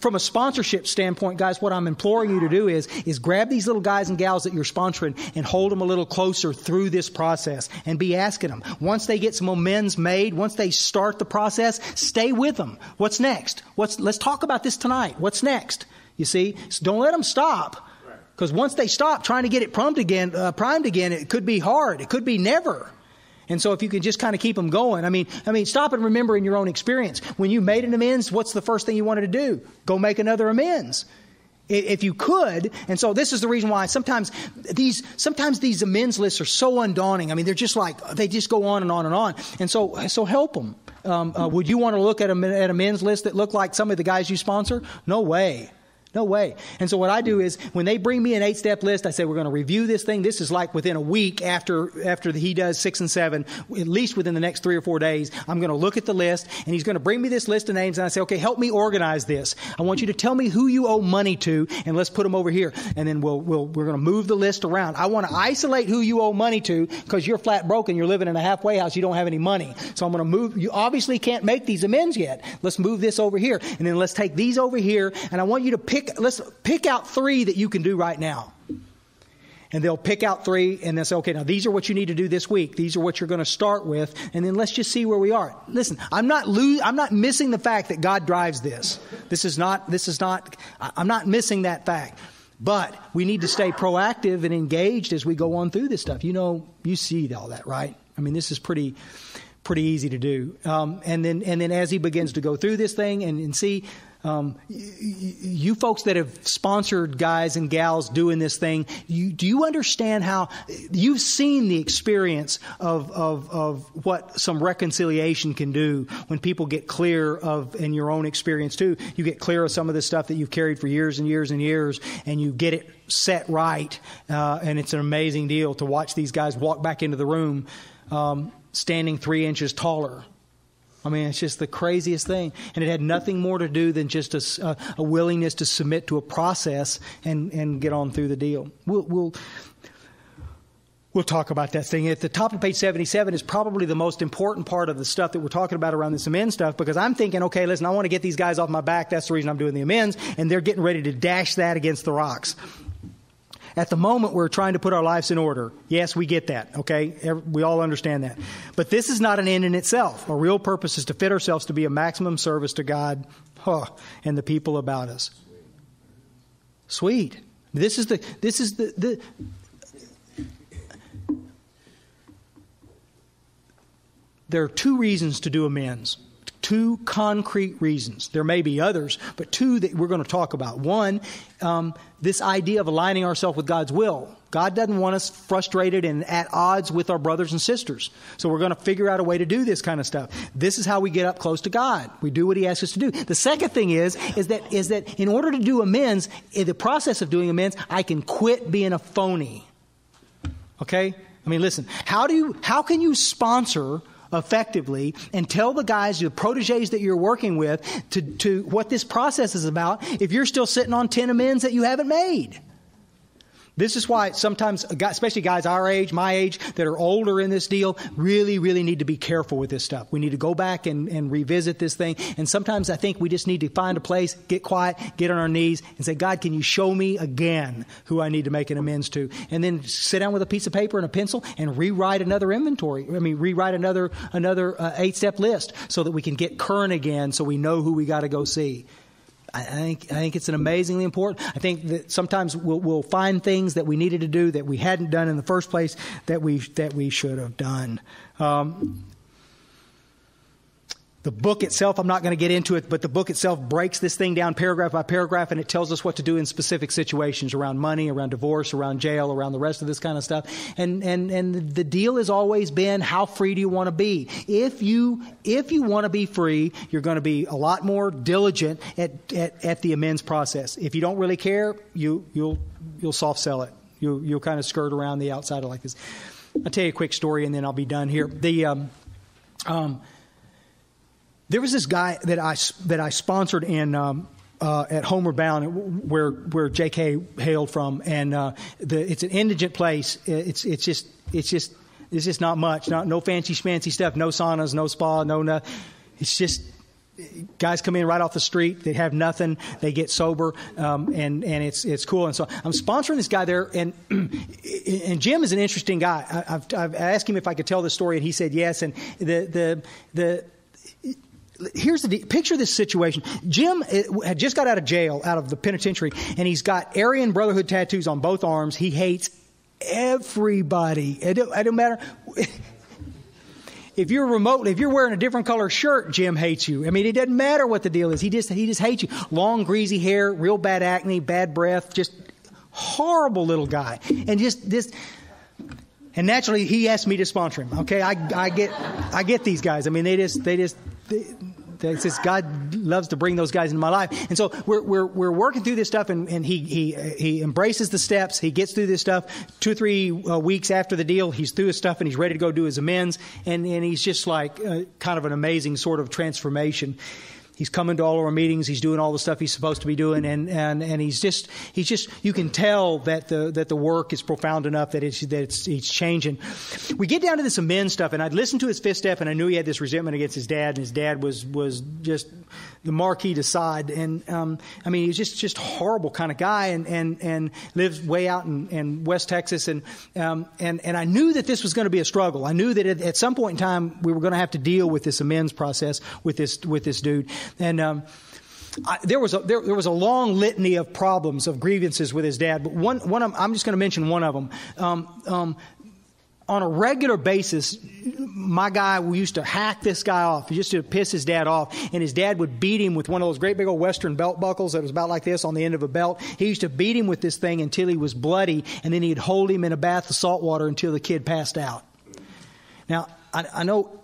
From a sponsorship standpoint, guys, what I'm imploring you to do is grab these little guys and gals that you're sponsoring and hold them a little closer through this process and be asking them. Once they get some amends made, once they start the process, stay with them. What's next? Let's talk about this tonight. What's next? You see, so don't let them stop, because once they stop trying to get it primed again, it could be hard. It could be never. And so if you can just kind of keep them going, I mean, stop and remember in your own experience. When you made an amends, what's the first thing you wanted to do? Go make another amends. If you could. And so this is the reason why sometimes these amends lists are so undaunting. I mean, they're just like, they just go on and on and on. And so help them. Would you want to look at an amends list that look like some of the guys you sponsor? No way. No way. And so what I do is when they bring me an 8-step list, I say, we're going to review this thing. This is like within a week after he does 6 and 7, at least within the next 3 or 4 days, I'm going to look at the list and he's going to bring me this list of names. And I say, okay, help me organize this. I want you to tell me who you owe money to and let's put them over here. And then we're going to move the list around. I want to isolate who you owe money to because you're flat broke and you're living in a halfway house. You don't have any money. So I'm going to move. You obviously can't make these amends yet. Let's move this over here. And then let's take these over here. And I want you to let's pick out 3 that you can do right now. And they'll pick out 3 and they'll say, okay, now these are what you need to do this week. These are what you're going to start with. And then let's just see where we are. Listen, I'm not missing the fact that God drives this. I'm not missing that fact. But we need to stay proactive and engaged as we go on through this stuff. You see all that, right? I mean, this is pretty easy to do. And then as he begins to go through this thing and see, you folks that have sponsored guys and gals doing this thing, do you understand how you've seen the experience of what some reconciliation can do when people get clear of, in your own experience too, you get clear of some of the stuff that you've carried for years and years and years, and you get it set right, and it's an amazing deal to watch these guys walk back into the room standing 3 inches taller. I mean, it's just the craziest thing. And it had nothing more to do than just a willingness to submit to a process and get on through the deal. We'll talk about that thing. At the top of page 77 is probably the most important part of the stuff that we're talking about around this amends stuff, because I'm thinking, okay, listen, I want to get these guys off my back. That's the reason I'm doing the amends. And they're getting ready to dash that against the rocks. At the moment, we're trying to put our lives in order. Yes, we get that, okay? We all understand that. But this is not an end in itself. Our real purpose is to fit ourselves to be a maximum service to God and the people about us. Sweet. This is the there are 2 reasons to do amends. 2 concrete reasons. There may be others, but 2 that we're going to talk about. One, this idea of aligning ourselves with God's will. God doesn't want us frustrated and at odds with our brothers and sisters. So we're going to figure out a way to do this kind of stuff. This is how we get up close to God. We do what He asks us to do. The second thing is that in order to do amends, in the process of doing amends, I can quit being a phony. Okay? I mean, listen, how can you sponsor effectively and tell the guys, the proteges that you're working with, to what this process is about if you're still sitting on 10 amends that you haven't made? This is why sometimes, especially guys our age, my age, that are older in this deal, really, really need to be careful with this stuff. We need to go back and revisit this thing. And sometimes I think we just need to find a place, get quiet, get on our knees, and say, God, can you show me again who I need to make an amends to? And then sit down with a piece of paper and a pencil and rewrite another rewrite another 8-step list so that we can get current again, so we know who we got to go see. I think it's an amazingly important. I think that sometimes we'll find things that we needed to do that we hadn't done in the first place that we should have done. The book itself, I'm not going to get into it, but the book itself breaks this thing down paragraph by paragraph, and it tells us what to do in specific situations around money, around divorce, around jail, around the rest of this kind of stuff. And the deal has always been, how free do you want to be? If you want to be free, you're going to be a lot more diligent at the amends process. If you don't really care, you'll soft sell it. You'll kind of skirt around the outside like this. I'll tell you a quick story, and then I'll be done here. There was this guy that I sponsored in at Homeward Bound, where J.K. hailed from, and it's an indigent place. It's just not much, no fancy schmancy stuff, no saunas, no spa, no. It's just guys come in right off the street. They have nothing. They get sober, and it's cool. And so I'm sponsoring this guy there, and Jim is an interesting guy. I've asked him if I could tell this story, and he said yes. And here's the picture this situation. Jim had just got out of jail, out of the penitentiary, and he's got Aryan Brotherhood tattoos on both arms. He hates everybody. It don't matter. If you're wearing a different color shirt, Jim hates you. I mean, it doesn't matter what the deal is. He just hates you. Long, greasy hair, real bad acne, bad breath, just horrible little guy. And just this. And naturally, he asked me to sponsor him. Okay, I get these guys. I mean, they just God loves to bring those guys into my life. And so we're working through this stuff, and he embraces the steps. He gets through this stuff. 2 or 3 weeks after the deal, he's through his stuff and he's ready to go do his amends. And he's just like kind of an amazing sort of transformation. He's coming to all of our meetings. He's doing all the stuff he's supposed to be doing, and he's just you can tell that the work is profound enough that it's changing. We get down to this amends stuff, and I'd listened to his 5th step, and I knew he had this resentment against his dad, and his dad was just the Marquis de Sade, and I mean, he's just horrible kind of guy, and lives way out in West Texas, and I knew that this was going to be a struggle. I knew that at some point in time we were going to have to deal with this amends process with this dude. And there was a long litany of problems, of grievances with his dad. But one of them, I'm just going to mention one of them. On a regular basis, my guy used to hack this guy off. He used to piss his dad off, and his dad would beat him with one of those great big old Western belt buckles that was about like this on the end of a belt. He used to beat him with this thing until he was bloody, and then he'd hold him in a bath of salt water until the kid passed out. Now, I know.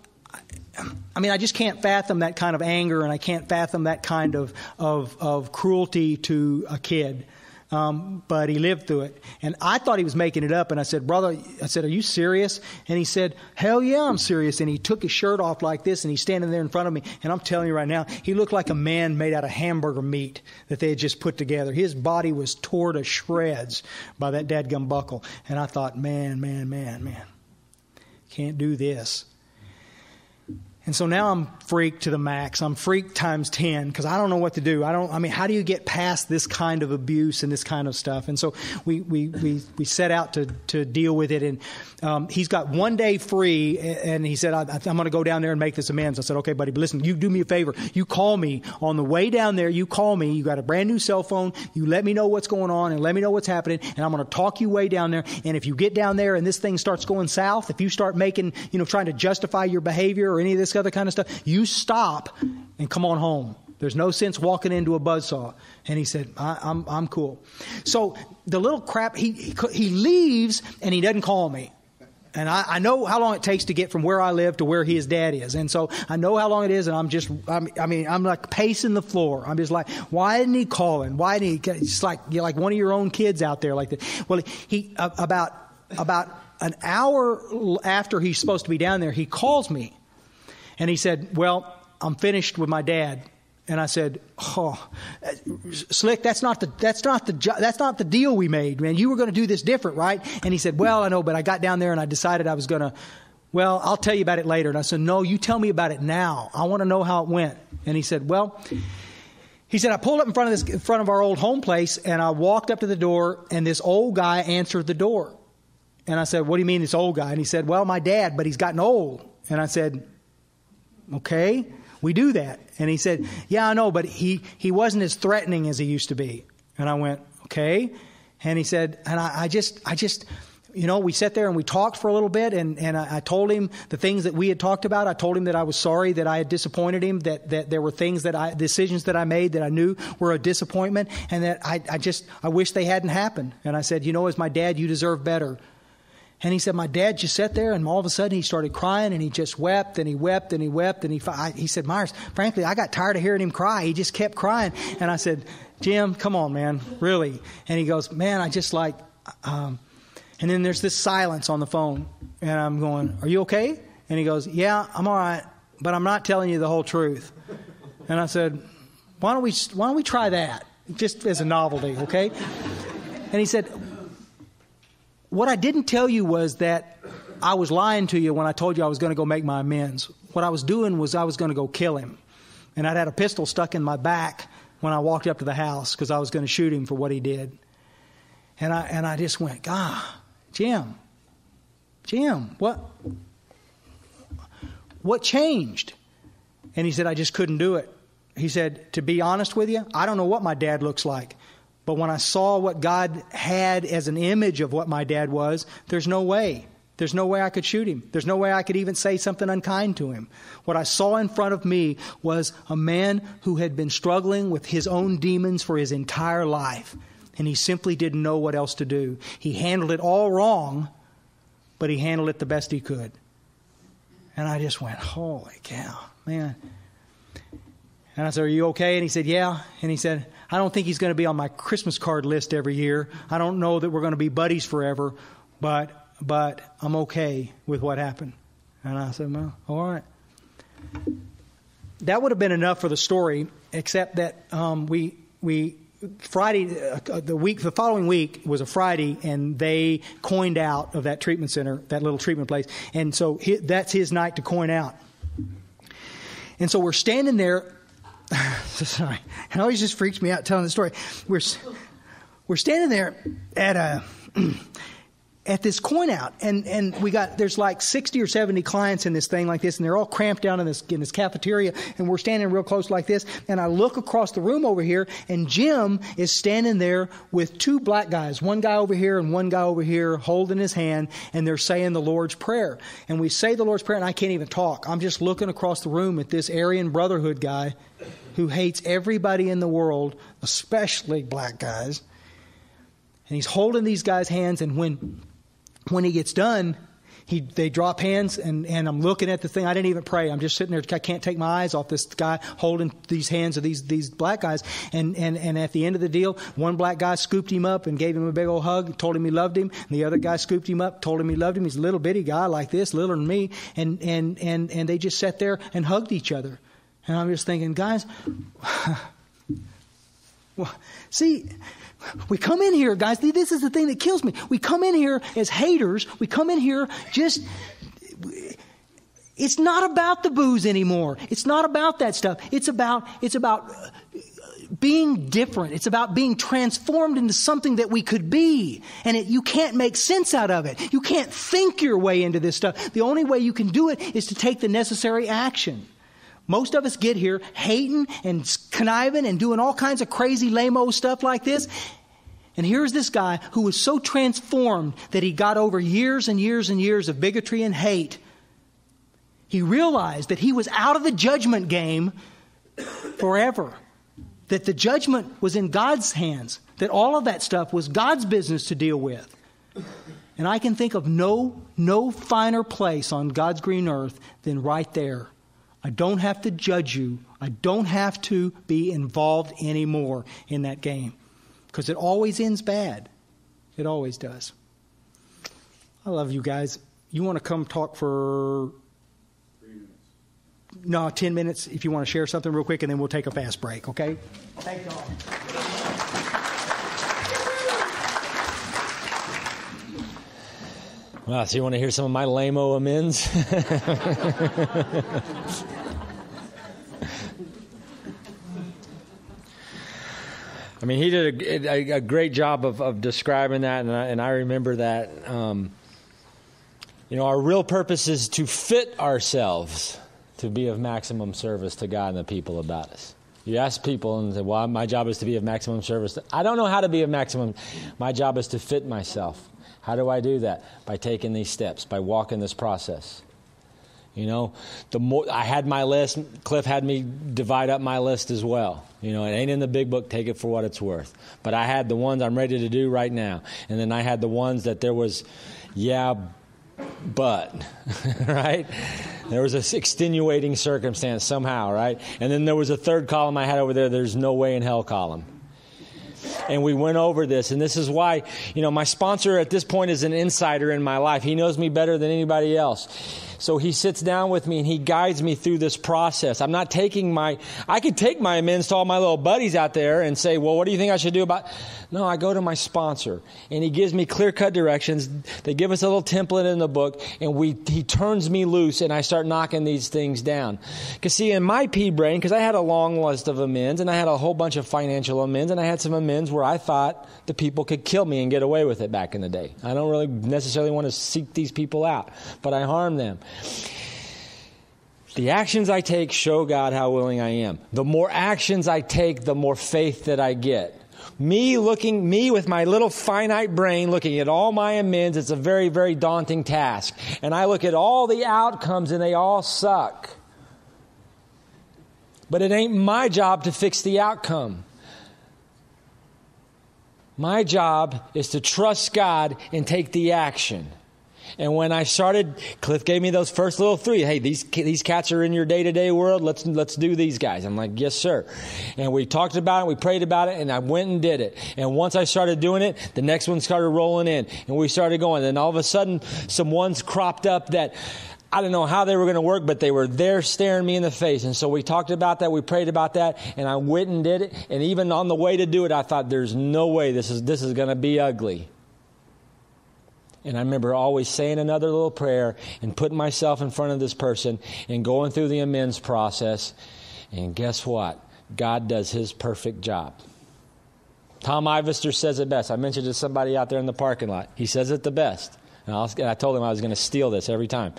I mean, I just can't fathom that kind of anger, and I can't fathom that kind of cruelty to a kid. But he lived through it. And I thought he was making it up. And I said, brother, are you serious? And he said, hell yeah, I'm serious. And he took his shirt off like this, and he's standing there in front of me. And I'm telling you right now, he looked like a man made out of hamburger meat that they had just put together. His body was tore to shreds by that dadgum buckle. And I thought, man, can't do this. And so now I'm freaked to the max. I'm freaked times 10 because I don't know what to do. How do you get past this kind of abuse and this kind of stuff? And so we set out to deal with it. And he's got 1 day free, and he said, I'm going to go down there and make this amends. I said, okay, buddy, but listen, you do me a favor. You call me on the way down there. You call me. You got a brand new cell phone. You let me know what's going on and let me know what's happening. And I'm going to talk you way down there. And if you get down there and this thing starts going south, if you start making, trying to justify your behavior or any of this other kind of stuff, you stop and come on home. There's no sense walking into a buzzsaw. And he said, I'm cool. So the little crap, he leaves and he doesn't call me. And I know how long it takes to get from where I live to where his dad is. And so I know how long it is, and I'm like pacing the floor. I'm just like, why isn't he calling? Why didn't he? It's like you're like one of your own kids out there like that. Well, he about an hour after he's supposed to be down there, he calls me. And he said, well, I'm finished with my dad. And I said, "Oh, Slick, that's not the deal we made, man. You were going to do this different, right?" And he said, "Well, I know, but I got down there and I decided I was going to. Well, I'll tell you about it later." And I said, "No, you tell me about it now. I want to know how it went." And he said, "Well," he said, "I pulled up in front of our old home place, and I walked up to the door, and this old guy answered the door." And I said, "What do you mean, this old guy?" And he said, "Well, my dad, but he's gotten old." And I said, "Okay, we do that." And he said, "Yeah, I know, but he wasn't as threatening as he used to be." And I went, "Okay." And he said, and I just, we sat there and we talked for a little bit, and I told him the things that we had talked about. I told him that I was sorry that I had disappointed him, that there were decisions that I made that I knew were a disappointment, and that I wish they hadn't happened. And I said, "As my dad, you deserve better." And he said, "My dad just sat there, and all of a sudden he started crying, and he just wept, and he wept, and he wept." And he said, "Myers, frankly, I got tired of hearing him cry. He just kept crying." And I said, "Jim, come on, man, really?" And he goes, "Man, I just like..." And then there's this silence on the phone, and I'm going, "Are you okay?" And he goes, "Yeah, I'm all right, but I'm not telling you the whole truth." And I said, why don't we try that, just as a novelty, okay? And he said, "What I didn't tell you was that I was lying to you when I told you I was going to go make my amends. What I was doing was I was going to go kill him. And I'd had a pistol stuck in my back when I walked up to the house because I was going to shoot him for what he did." And I just went, "God, Jim, what changed?" And he said, "I just couldn't do it." He said, "To be honest with you, I don't know what my dad looks like. But when I saw what God had as an image of what my dad was, there's no way. There's no way I could shoot him. There's no way I could even say something unkind to him. What I saw in front of me was a man who had been struggling with his own demons for his entire life. And he simply didn't know what else to do. He handled it all wrong, but he handled it the best he could." And I just went, holy cow, man. And I said, "Are you okay?" And he said, "Yeah." And he said, "I don't think he's going to be on my Christmas card list every year. I don't know that we're going to be buddies forever, but I'm okay with what happened." And I said, "Well, all right." That would have been enough for the story, except that Friday, the following week was a Friday, and they coined out of that treatment center, that little treatment place. And so that's his night to coin out. And so we're standing there. Sorry, it always just freaks me out telling the story. We're standing there at this coin out, and there's like 60 or 70 clients in this thing like this, and they're all cramped down in this cafeteria, and we're standing real close like this. And I look across the room over here, and Jim is standing there with two black guys, one guy over here and one guy over here, holding his hand, and they're saying the Lord's Prayer. And we say the Lord's Prayer, and I can't even talk. I'm just looking across the room at this Aryan Brotherhood guy who hates everybody in the world, especially black guys. And he's holding these guys' hands, and when he gets done, they drop hands, and I'm looking at the thing. I didn't even pray. I'm just sitting there. I can't take my eyes off this guy holding these hands of these black guys. And at the end of the deal, one black guy scooped him up and gave him a big old hug, told him he loved him. And the other guy scooped him up, told him he loved him. He's a little bitty guy like this, littler than me. And they just sat there and hugged each other. And I'm just thinking, guys, well, see, we come in here, guys, this is the thing that kills me. We come in here as haters. We come in here it's not about the booze anymore. It's not about that stuff. It's about being different. It's about being transformed into something that we could be. And you can't make sense out of it. You can't think your way into this stuff. The only way you can do it is to take the necessary action. Most of us get here hating and conniving and doing all kinds of crazy lame-o stuff like this. And here's this guy who was so transformed that he got over years and years and years of bigotry and hate. He realized that he was out of the judgment game forever. That the judgment was in God's hands. That all of that stuff was God's business to deal with. And I can think of no finer place on God's green earth than right there. I don't have to judge you. I don't have to be involved anymore in that game. Because it always ends bad. It always does. I love you guys. You want to come talk for No, 10 minutes if you want to share something real quick, and then we'll take a fast break, okay? Thank y'all. Wow, so you want to hear some of my lame-o amends? I mean, he did a great job of describing that, and I remember that. Our real purpose is to fit ourselves to be of maximum service to God and the people about us. You ask people and say, well, my job is to be of maximum service. I don't know how to be of maximum. My job is to fit myself. How do I do that? By taking these steps, by walking this process. The more I had my list, Cliff had me divide up my list as well. It ain't in the big book, take it for what it's worth. But I had the ones I'm ready to do right now. And then I had the ones that there was, but, right? There was an extenuating circumstance somehow, right? And then there was a third column I had over there, there's no way in hell column. And we went over this, and this is why, my sponsor at this point is an insider in my life. He knows me better than anybody else. So he sits down with me and he guides me through this process. I'm not taking I could take my amends to all my little buddies out there and say, well, what do you think I should do about? No, I go to my sponsor and he gives me clear-cut directions. They give us a little template in the book, and he turns me loose and I start knocking these things down. Because see, in my pea brain, because I had a long list of amends and I had a whole bunch of financial amends and I had some amends where I thought the people could kill me and get away with it back in the day. I don't really necessarily want to seek these people out, but I harm them. The actions I take show God how willing I am. The more actions I take, the more faith that I get. Me with my little finite brain looking at all my amends, it's a very, very daunting task. And I look at all the outcomes and they all suck. But it ain't my job to fix the outcome. My job is to trust God and take the action. And when I started, Cliff gave me those first little three. Hey, these cats are in your day-to-day world. Let's do these guys. I'm like, yes, sir. And we talked about it, we prayed about it, and I went and did it. And once I started doing it, the next one started rolling in, and we started going. And all of a sudden, some ones cropped up that I don't know how they were going to work, but they were there staring me in the face. And so we talked about that, we prayed about that, and I went and did it. And even on the way to do it, I thought, there's no way this is going to be ugly. And I remember always saying another little prayer and putting myself in front of this person and going through the amends process. And guess what? God does His perfect job. Tom Ivester says it best. I mentioned it to somebody out there in the parking lot. He says it the best. And I told him I was going to steal this every time.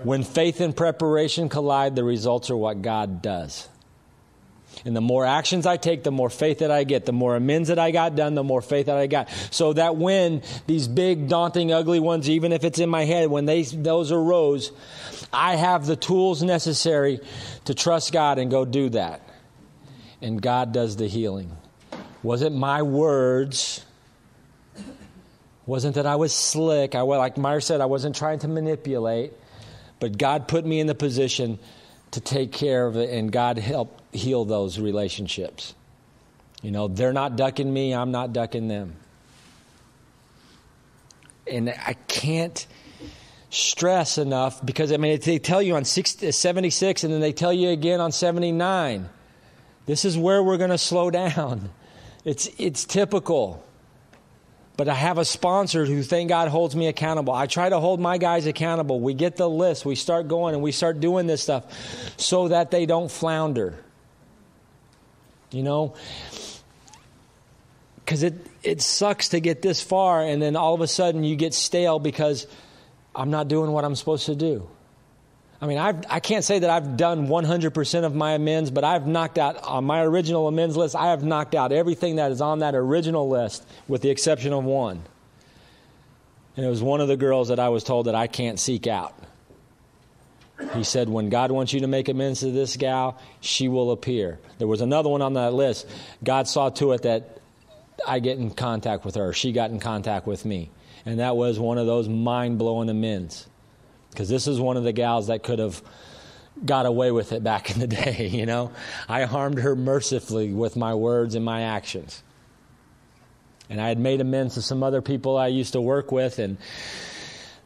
When faith and preparation collide, the results are what God does. And the more actions I take, the more faith that I get. The more amends that I got done, the more faith that I got. So that when these big, daunting, ugly ones, even if it's in my head, when those arose, I have the tools necessary to trust God and go do that. And God does the healing. Wasn't my words. Wasn't that I was slick. Like Meyer said, I wasn't trying to manipulate. But God put me in the position to take care of it, and God helped heal those relationships. They're not ducking me, I'm not ducking them. And I can't stress enough, because they tell you on 76 and then they tell you again on 79. This is where we're going to slow down. It's typical. But I have a sponsor who, thank God, holds me accountable. I try to hold my guys accountable. We get the list. We start going and we start doing this stuff so that they don't flounder. Because it sucks to get this far and then all of a sudden you get stale because I'm not doing what I'm supposed to do. I can't say that I've done 100% of my amends, but I've knocked out, on my original amends list, I have knocked out everything that is on that original list with the exception of one. And it was one of the girls that I was told that I can't seek out. He said, when God wants you to make amends to this gal, she will appear. There was another one on that list. God saw to it that I get in contact with her. She got in contact with me. And that was one of those mind-blowing amends. Because this is one of the gals that could have got away with it back in the day, I harmed her mercifully with my words and my actions. And I had made amends to some other people I used to work with, and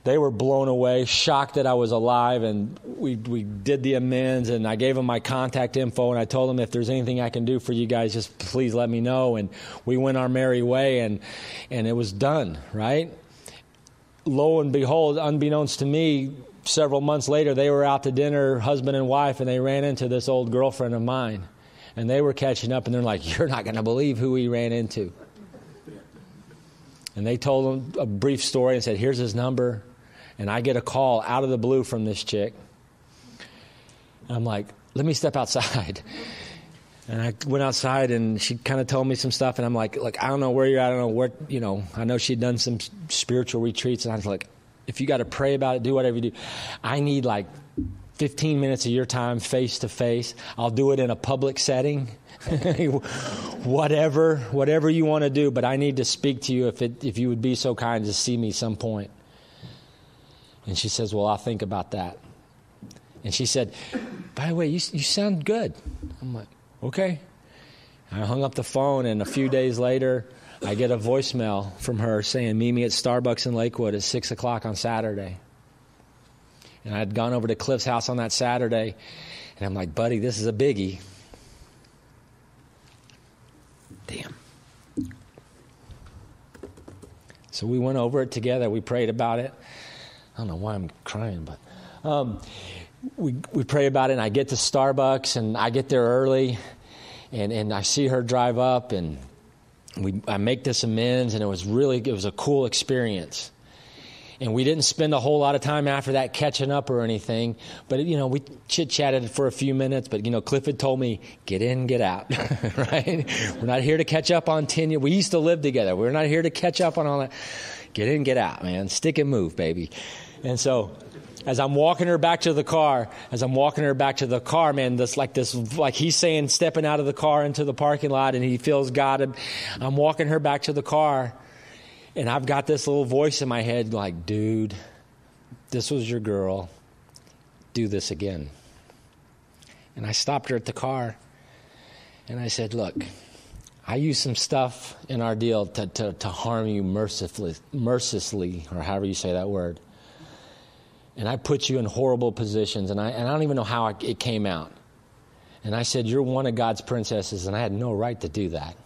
they were blown away, shocked that I was alive, and we did the amends, and I gave them my contact info, and I told them if there's anything I can do for you guys, just please let me know. And we went our merry way, and it was done, right? Lo and behold, unbeknownst to me, several months later, they were out to dinner, husband and wife, and they ran into this old girlfriend of mine. And they were catching up, and they're like, you're not going to believe who he ran into. And they told him a brief story and said, here's his number. And I get a call out of the blue from this chick. And I'm like, let me step outside. And I went outside, and she kind of told me some stuff. And I'm like, look, I don't know where you're at. I don't know where, I know she'd done some spiritual retreats. And I was like, if you got to pray about it, do whatever you do. I need like 15 minutes of your time face to face. I'll do it in a public setting. whatever you want to do, but I need to speak to you if you would be so kind to see me some point. And she says, well, I'll think about that. And she said, by the way, you sound good. I'm like, okay. I hung up the phone, and a few days later, I get a voicemail from her saying, meet me at Starbucks in Lakewood at 6 o'clock on Saturday. And I had gone over to Cliff's house on that Saturday, and I'm like, buddy, this is a biggie. Damn. So we went over it together. We prayed about it. I don't know why I'm crying, but we pray about it, and I get to Starbucks, and I get there early, and I see her drive up, and I make this amends, and it was a cool experience. And we didn't spend a whole lot of time after that catching up or anything. But, we chit-chatted for a few minutes. But, Cliff had told me, get in, get out, right? We're not here to catch up on 10 years. We used to live together. We're not here to catch up on all that. Get in, get out, man. Stick and move, baby. And so as I'm walking her back to the car, man, like he's saying, stepping out of the car into the parking lot, and he feels God. I'm walking her back to the car. And I've got this little voice in my head like, dude, this was your girl. Do this again. And I stopped her at the car. And I said, look, I used some stuff in our deal to harm you mercilessly, or however you say that word. And I put you in horrible positions. And I don't even know how it came out. And I said, you're one of God's princesses, and I had no right to do that.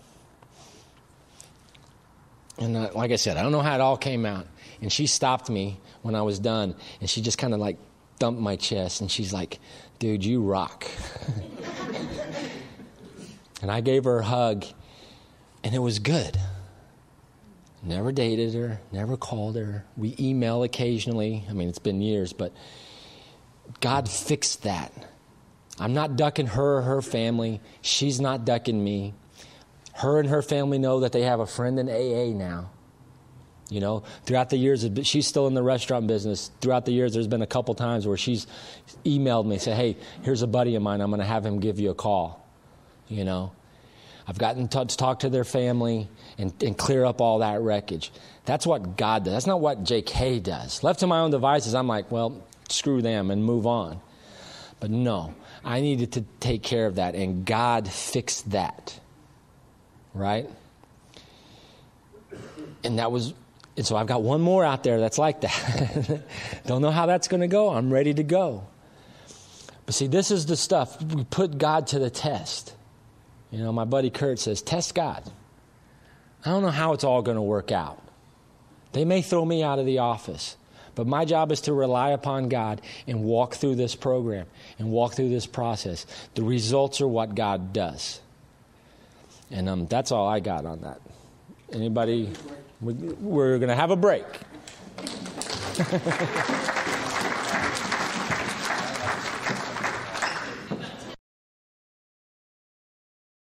And like I said, I don't know how it all came out. And she stopped me when I was done. And she just kind of like thumped my chest. And she's like, dude, you rock. And I gave her a hug. And it was good. Never dated her. Never called her. We email occasionally. I mean, it's been years. But God fixed that. I'm not ducking her or her family. She's not ducking me. Her and her family know that they have a friend in AA now. Throughout the years, she's still in the restaurant business. Throughout the years, there's been a couple times where she's emailed me, say, hey, here's a buddy of mine. I'm going to have him give you a call. I've gotten to talk to their family and clear up all that wreckage. That's what God does. That's not what JK does. Left to my own devices, I'm like, well, screw them and move on. But no, I needed to take care of that, and God fixed that. Right? And so I've got one more out there that's like that. Don't know how that's going to go. I'm ready to go. But see, this is the stuff. We put God to the test. My buddy Kurt says, test God. I don't know how it's all going to work out. They may throw me out of the office. But my job is to rely upon God and walk through this program and walk through this process. The results are what God does. And that's all I got on that. Anybody? We're going to have a break.